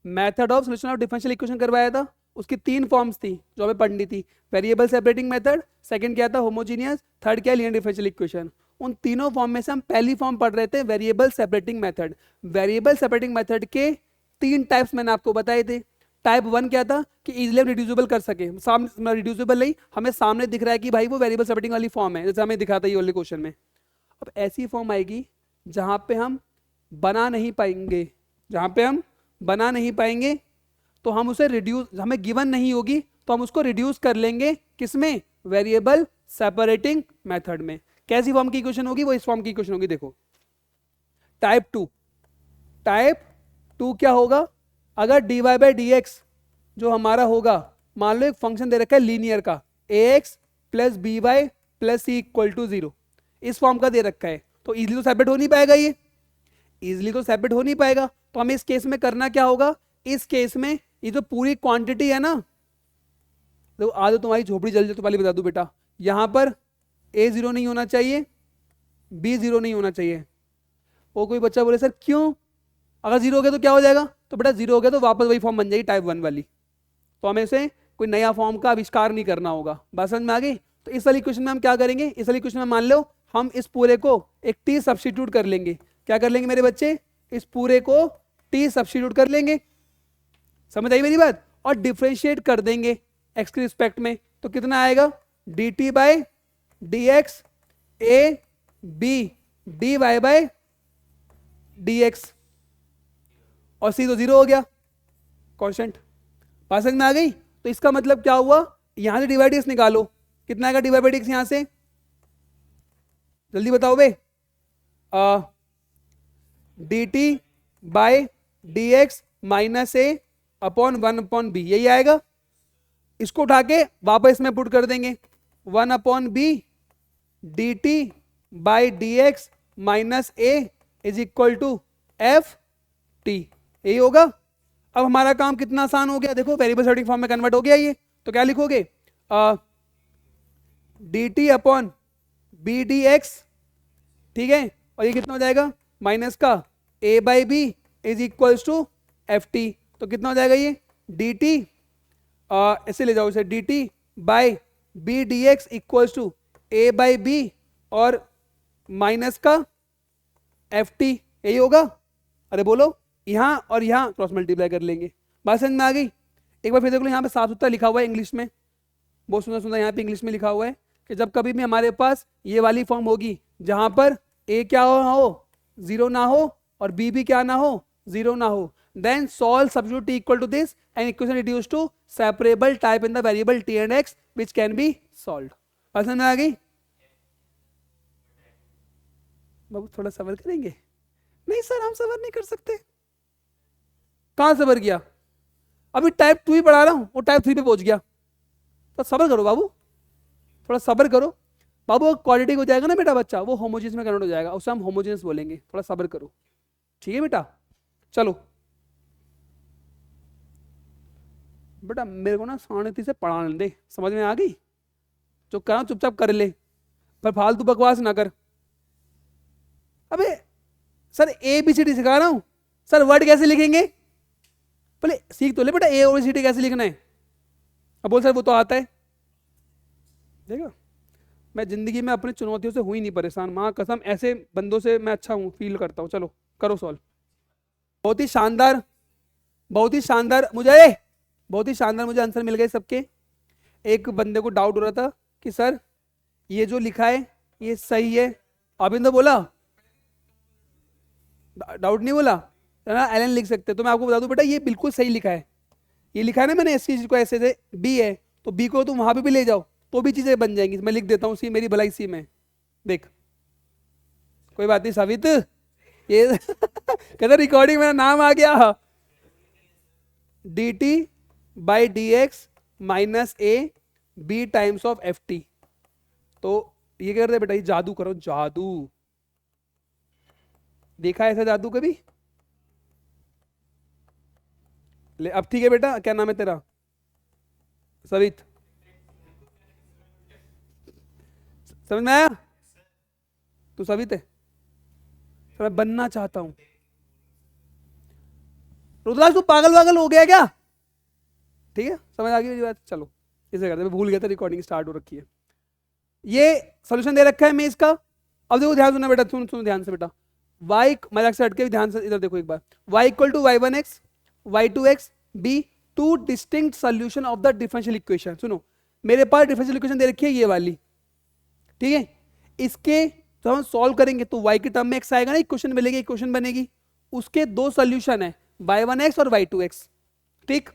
method of solution of differential equation करवाया था। उसकी 3 फॉर्म्स थी जो हमें पढ़नी थी, वेरिएबल सेपरेटिंग मेथड, सेकंड क्या था होमोजीनियस, थर्ड क्या लीनियर डिफरेंशियल इक्वेशन। उन तीनों फॉर्म में से हम पहली फॉर्म पढ़ रहे the variable separating method. Variable separating method के 3 टाइप्स मैंने आपको बताए थे। टाइप 1 क्या था कि इजीली रिड्यूसिबल कर सके, सामने रिड्यूसिबल नहीं, हमें सामने दिख रहा है कि भाई वो वेरिएबल सेपरेटिंग वाली फॉर्म है, जैसे हमें दिखाता है ये वाले क्वेश्चन में। अब ऐसी फॉर्म आएगी जहां पे हम बना नहीं पाएंगे, जहां पे हम बना नहीं पाएंगे तो हम उसे रिड्यूस, हमें गिवन नहीं होगी तो हम उसको रिड्यूस कर लेंगे किसमें, वेरिएबल सेपरेटिंग मेथड में। कैसी फॉर्म की इक्वेशन होगी, वो इस फॉर्म की इक्वेशन होगी। देखो टाइप 2 क्या होगा, अगर dy बाई डी एक्स जो हमारा होगा, मान लो एक फंक्शन दे रखा है लीनियर का ax plus b y plus c equal to 0, इस फॉर्म का दे रखा है, तो इजीली तो सेपरेट हो नहीं पाएगा, ये इजीली तो सेपरेट हो नहीं पाएगा। तो हमें इस केस में करना क्या होगा, इस केस में ये जो पूरी क्वांटिटी है ना, तो आज तुम्हारी झोपड़ी जल जाए तो पहले बता दूं बेटा, यहां पर a 0 नहीं होना चाहिए, b 0 नहीं होना चाहिए। वो कोई बच्चा बोले सर क्यों, अगर 0 हो गया तो क्या हो जाएगा, तो बेटा 0 हो गया तो वापस वही फॉर्म बन जाएगी टाइप 1 वाली, तो हमें इसे कोई नया फॉर्म का आविष्कार नहीं करना होगा। बात समझ में आ गई? तो इस वाली क्वेश्चन में हम क्या करेंगे, इस वाली क्वेश्चन में मान लो हम इस पूरे को एक t सब्स्टिट्यूट कर लेंगे। क्या कर लेंगे मेरे बच्चे, इस पूरे को t सब्स्टिट्यूट कर लेंगे, समझ आई मेरी बात, और डिफ्रेंशिएट कर देंगे x के रिस्पेक्ट में, तो कितना आएगा dt by D x a b d Y by D x, और सी तो जीरो हो गया कांस्टेंट। बात समझ में आ गई? तो इसका मतलब क्या हुआ, यहां से डिवाइड एक्स निकालो, कितना आएगा डिवाइड बाई एक्स यहां से, जल्दी बताओ बे। D t by D x minus a upon 1/b, यही आएगा। इसको उठा के वापस में पुट कर देंगे, 1/b d t by D x minus a is equal to f t, यही होगा। अब हमारा काम कितना आसान हो गया, देखो वेरिएबल सेटिंग फॉर्म में कन्वर्ट हो गया ये। तो क्या लिखोगे, d t upon b d x, ठीक है, और ये कितना हो जाएगा माइनस का a by b is equals to f t. तो कितना हो जाएगा ये डी टी, ऐसे ले जाओ इसे, d t by b d x equals to a by b और माइनस का एफ टी, यही होगा। अरे बोलो, यहां और यहां क्रॉस मल्टीप्लाई कर लेंगे। बात समझ में आ गई? एक बार फिर देख लो, यहाँ पे साफ सुथरा लिखा हुआ है इंग्लिश में, बहुत सुंदर सुंदर यहाँ पे इंग्लिश में लिखा हुआ है कि जब कभी भी हमारे पास ये वाली फॉर्म होगी जहां पर ए क्या हो जीरो ना हो और बी भी क्या ना हो जीरो ना हो, then solve substitute t equal to this and equation reduced to separable type in the variable t and x which can be solved। बात समझ में आ गई? बाबू थोड़ा सबर करेंगे? नहीं सर हम सबर नहीं कर सकते। कहां सबर किया, अभी टाइप 2 ही पढ़ा रहा हूं, वो टाइप 3 पे पहुंच गया। तो सबर करो बाबू, थोड़ा सबर करो बाबू। क्वाड्रेटिक हो जाएगा ना बेटा बच्चा, वो होमोजेनियस में कन्वर्ट हो जाएगा, उसे हम होमोजेनियस बोलेंगे। थोड़ा सबर करो, ठीक है बेटा। चलो बेटा मेरे को ना 3:30 से पढ़ाने दे, समझ में आ गई? जो करा चुपचाप कर ले, पर फालतू बकवास ना कर। अबे sir a b c d सिखा रहा हूं, सर वर्ड कैसे लिखेंगे पहले सीख तो ले बेटा, ए और सी डी कैसे लिखना है। अब बोल सर वो तो आता है। देखो मैं जिंदगी में अपनी चुनौतियों से हुई नहीं परेशान, माँ कसम, ऐसे बंदों से मैं अच्छा हूँ, फील करता हूँ। चलो करो सॉल्व। बहुत ही शानदार, बहुत ही शानदार, बहुत ही शानदार मुझे आंसर मिल गए सबके। एक बंदे को डाउट हो रहा था कि सर ये जो लिखा है ये सही है, अभी तो बोला, डाउट नहीं बोला ना, एलन लिख सकते। तो मैं आपको बता दूं बेटा ये बिल्कुल सही लिखा है, ये लिखा है ना मैंने, इस चीज को ऐसे से बी है तो बी को तुम वहां पे भी ले जाओ तो भी चीजें बन जाएंगी। मैं लिख देता हूँ सी, मेरी भलाई सी में, देख कोई बात नहीं साबित ये कहते रिकॉर्डिंग मेरा नाम आ गया, d t by D x minus a b times of f t. तो ये क्या करते बेटा, ये जादू करो, जादू देखा है ऐसा जादू कभी? ले अब ठीक है बेटा, क्या नाम है तेरा? सवित, समझ में आया? तू सवित है? तो मैं बनना चाहता हूं। रुद्राक्ष तू पागल वागल हो गया क्या? ठीक है समझ आ गई मेरी बात। चलो इसे करते, मैं भूल गया था रिकॉर्डिंग स्टार्ट हो रखी है। ये सॉल्यूशन दे रखा है मैं इसका। अब देखो ध्यान सुनना बेटा, सुन ध्यान से बेटा। y मजाक से हटके ध्यान से इधर देखो एक बार, y equal to y1x y2x b two distinct solution of the differential equation. सुनो मेरे पास डिफरेंशियल इक्वेशन दे रखी है ये वाली, ठीक है, इसके तो हम सॉल्व करेंगे तो y के टर्म में x आएगा ना, इक्वेशन मिलेगी, इक्वेशन बनेगी, उसके दो सॉल्यूशन है y1x और y2x। ठीक,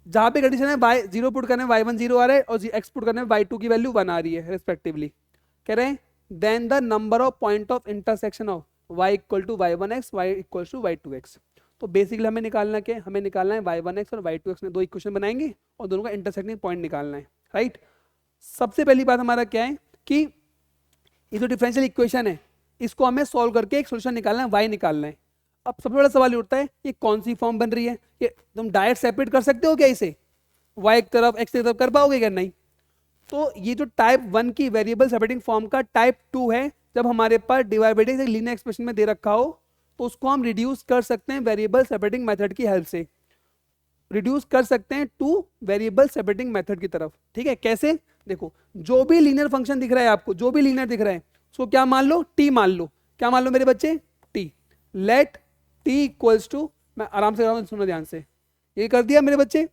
जहां पे कंडीशन है y 0 पुट करने में y1 0 आ रहा है और x पुट करने में y2 की वैल्यू 1 आ रही है रिस्पेक्टिवली। कह रहे हैं then the number of point of intersection of y equal to y1x y equal to y2x। तो बेसिकली हमें निकालना क्या है, हमें निकालना है y1x और y2x में दो इक्वेशन बनाएंगे और दोनों का इंटरसेक्टिंग पॉइंट निकालना है, राइट। सबसे पहली बात हमारा क्या है कि ये जो डिफरेंशियल इक्वेशन है इसको हमें सॉल्व करके एक सोल्यूशन निकालना है, y निकालना है। अब सबसे बड़ा सवाल ये उठता है ये कौन सी फॉर्म बन रही है, ये तुम डायरेक्ट सेपरेट कर सकते हो क्या इसे, y एक तरफ x एक तरफ कर पाओगे क्या? नहीं। तो ये जो टाइप 1 की वेरिएबल सेपरेटिंग फॉर्म का टाइप 2 है, जब हमारे पास डिवाइडेड एक लीनियर एक्सप्रेशन में दे रखा हो तो उसको हम रिड्यूस कर सकते हैं वेरिएबल सेपरेटिंग मेथड की हेल्प से, रिड्यूस कर सकते हैं टू वेरिएबल सेपरेटिंग मेथड की तरफ। ठीक है, कैसे? देखो जो भी लीनियर फंक्शन दिख रहा है आपको, जो भी लीनियर दिख रहा है उसको क्या मान लो, टी मान लो। क्या मान लो मेरे बच्चे? T. Let t equals to, मैं आराम से कर रहा हूं, सुनो ध्यान से, ये कर दिया मेरे बच्चे।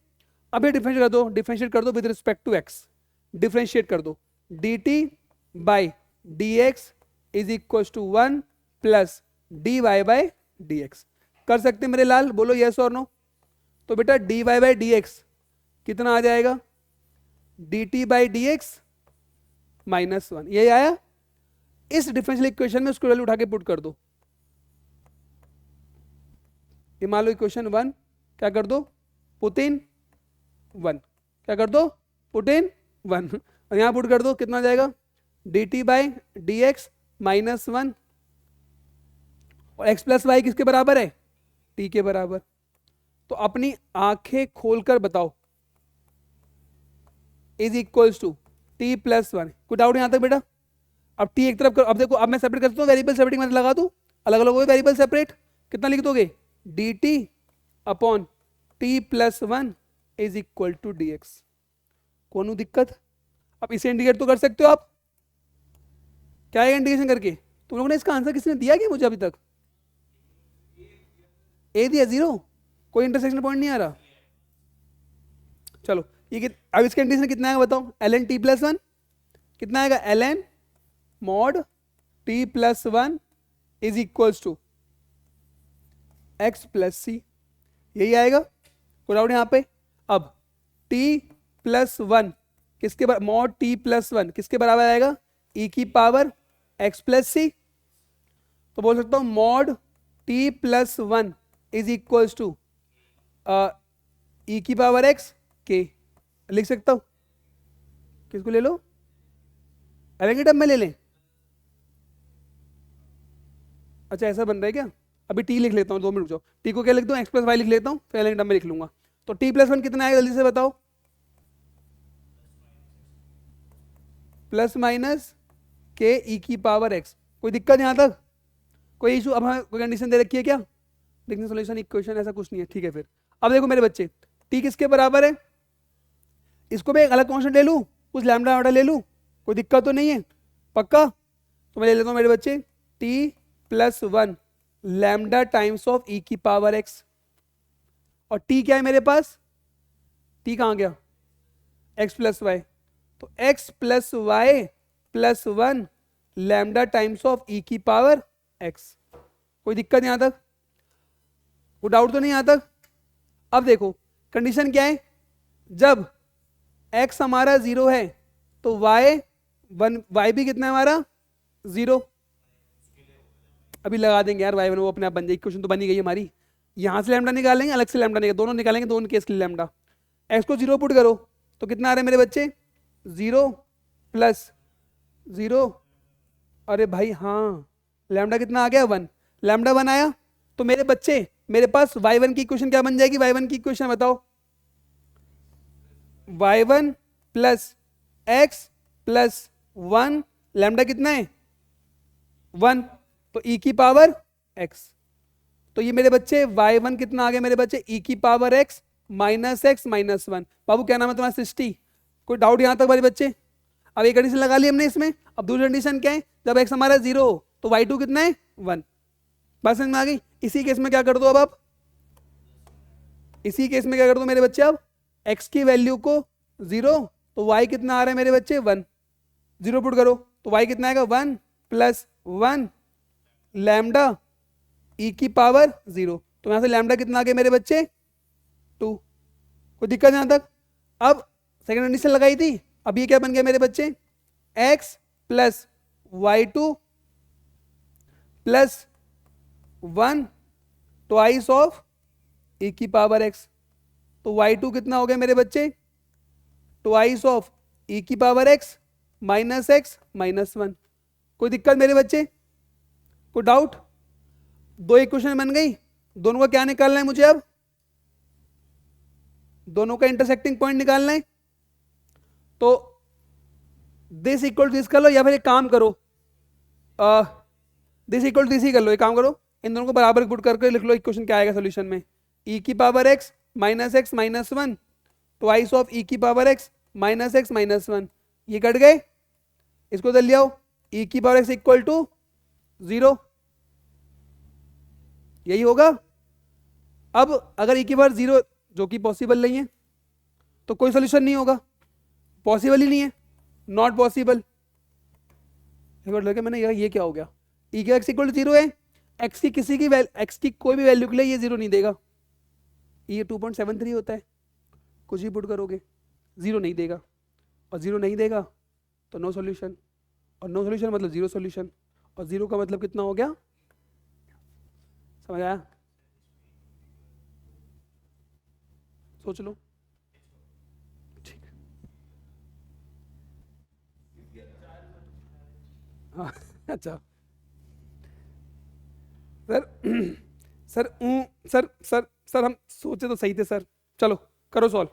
अब ये डिफरेंशिएट कर दो, डिफरेंशिएट कर दो with respect to x, differentiate कर दो, d t by D x is equal to 1 plus D y by d x. कर सकते मेरे लाल, बोलो यस और नो। तो बेटा d y by d x कितना आ जाएगा, d t by D x -1, यही आया। इस डिफरेंशियल इक्वेशन में उसको वैल्यू उठा के पुट कर दो। ये मान लो इक्वेशन 1 क्या कर दो, पुट इन 1, क्या कर दो, पुट इन 1, और यहां पुट कर दो, कितना आ जाएगा, d t by D x -1, और x प्लस वाई किसके बराबर है, t के बराबर। तो अपनी आंखें खोलकर बताओ, is equals to t plus 1। कोई डाउट यहां तक बेटा? अब t एक तरफ कर, अब देखो, अब मैं सेपरेट करता हूँ, वेरिएबल सेपरेटिंग मतलब लगा दूं, अलग अलग हो गए वेरिएबल सेपरेट, कितना लिख दोगे, dt upon t plus 1 is equal to dx। कौन दिक्कत? अब इसे इंडिकेट तो कर सकते हो आप, क्या है इंडिकेशन करके। तुम लोगों ने इसका आंसर किसने दिया क्या मुझे अभी तक? ए दिया 0, कोई इंटरसेक्शन पॉइंट नहीं आ रहा। चलो ये अब इसका इंडिकेशन कितना आएगा बताओ, ln t प्लस 1 कितना आएगा, ln mod t plus 1 is equals to x plus c, यही आएगा, कोई डाउट यहाँ पे। अब t प्लस 1 किसके बराबर, मॉड t प्लस 1 किसके बराबर आएगा, e की पावर x प्लस सी। तो बोल सकता हूं mod t plus 1 is equals to e की पावर x k, लिख सकता हूं। किसको ले लो, अलग ही टर्म में ले लें। अच्छा ऐसा बन रहा है क्या, अभी t लिख लेता हूं, 2 मिनट रुक जाओ, t को क्या लिख दूं, x प्लस वाई लिख लेता हूं, फिर अलग टर्म में लिख लूंगा। तो t प्लस 1 कितना आएगा जल्दी से बताओ, प्लस माइनस के ई की पावर x। कोई दिक्कत यहां तक, कोई इशू? अब हमें कोई कंडीशन दे रखी है क्या, देखने सॉल्यूशन इक्वेशन ऐसा कुछ नहीं है, ठीक है। फिर अब देखो मेरे बच्चे, t किसके बराबर है, इसको मैं एक अलग कांस्टेंट ले लूं, कुछ लैम्डा वाडा ले लूं, कोई दिक्कत तो नहीं है, पक्का? तो मैं ले लेता हूं मेरे बच्चे t plus 1 lambda times of e की पावर x, और t क्या है मेरे पास, t कहां गया, x प्लस वाई। तो x plus y plus 1 lambda times of e की पावर x। कोई दिक्कत यहां तक, कोई डाउट तो नहीं यहां तक? अब देखो कंडीशन क्या है, जब x हमारा 0 है तो y भी कितना है हमारा 0। अभी लगा देंगे यार y1, वो अपने आप बन जाएगी, इक्वेशन तो बनी गई हमारी। यहां से लैम्डा निकालेंगे, अलग से लैम्डा निकालेंगे, दोनों निकालेंगे, दोनों केस के लिए लैम्डा। x को 0 पुट करो तो कितना आ रहा है मेरे बच्चे, 0 प्लस 0, अरे भाई हाँ, लैम्डा कितना आ गया 1, लैम्डा 1 आया। तो मेरे बच्चे मेरे पास y1 की इक्वेशन क्या बन जाएगी, y1 की इक्वेशन बताओ, y1 plus x plus 1 lambda कितना है 1, तो e की पावर x। तो ये मेरे बच्चे y1 कितना आ गया मेरे बच्चे, e की पावर x माइनस 1। बाबू क्या नाम है तुम्हारा, सृष्टि? कोई डाउट यहां तक मेरे बच्चे? अब एक कंडीशन लगा ली हमने इसमें, अब दूसरी कंडीशन क्या है, जब x हमारा 0 हो तो y2 कितना है 1। बात समझ में आ गई? इसी केस में क्या कर दो, अब आप इसी केस में क्या कर दो मेरे बच्चे, अब x की वैल्यू को 0, तो y कितना आ रहा है मेरे बच्चे 1, 0 पुट करो तो y कितना आएगा 1 प्लस 1 लैम्डा e की पावर 0। तो यहां से लैम्डा कितना आ गया मेरे बच्चे 2। कोई दिक्कत यहां तक? अब सेकंड कंडीशन लगाई थी, अब ये क्या बन गया मेरे बच्चे, x plus y2 plus 1 twice of e की पावर x। तो y2 कितना हो गया मेरे बच्चे, ट्वाइस ऑफ e की पावर x माइनस 1। कोई दिक्कत मेरे बच्चे, कोई डाउट? 2 इक्वेशन बन गई, दोनों का क्या निकालना है मुझे, अब दोनों का इंटरसेक्टिंग पॉइंट निकालना है। तो दिस इक्वल टू दिस कर लो, या फिर एक काम करो, दिस इक्वल टू दिस ही कर लो, एक काम करो, इन दोनों को बराबर पुट करके लिख लो इक्वेशन क्या आएगा सोल्यूशन में, e की power x minus 1 twice of e की पावर x माइनस 1। ये कट गए, इसको इधर ले आओ, e की पावर x इक्वल टू 0, यही होगा। अब अगर e की पावर 0 जो कि पॉसिबल नहीं है तो कोई सोल्यूशन नहीं होगा, पॉसिबल ही नहीं है, नॉट पॉसिबल। एक बार लगे मैंने ये क्या हो गया, e का x इक्वल टू 0 है, एक्स की किसी की एक्स की कोई भी वैल्यू के लिए ये जीरो नहीं देगा, ये 2.73 होता है, कुछ भी पुट करोगे जीरो नहीं देगा, और जीरो नहीं देगा तो नो सॉल्यूशन, और नो सॉल्यूशन मतलब जीरो सॉल्यूशन, और जीरो का मतलब कितना हो गया, समझ आया? सोच लो। ठीक, हाँ अच्छा sir sir sir sir sir हम सोचे तो सही थे सर, चलो करो सॉल्व,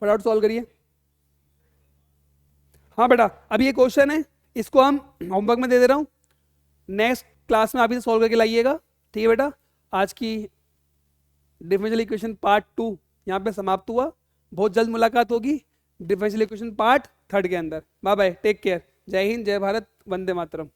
फटाफट सॉल्व करिए। हाँ बेटा अभी ये क्वेश्चन है, इसको हम होमवर्क में दे दे रहा हूँ, नेक्स्ट क्लास में आप इसे सॉल्व करके लाइएगा, ठीक है बेटा? आज की डिफरेंशियल इक्वेशन पार्ट 2 यहाँ पे समाप्त हुआ, बहुत जल्द मुलाकात होगी डिफरेंशियल इक्वेशन पार्ट 3 के अंदर। बाय बाय, टेक केयर, जय हिंद, जय भारत, वंदे मातरम।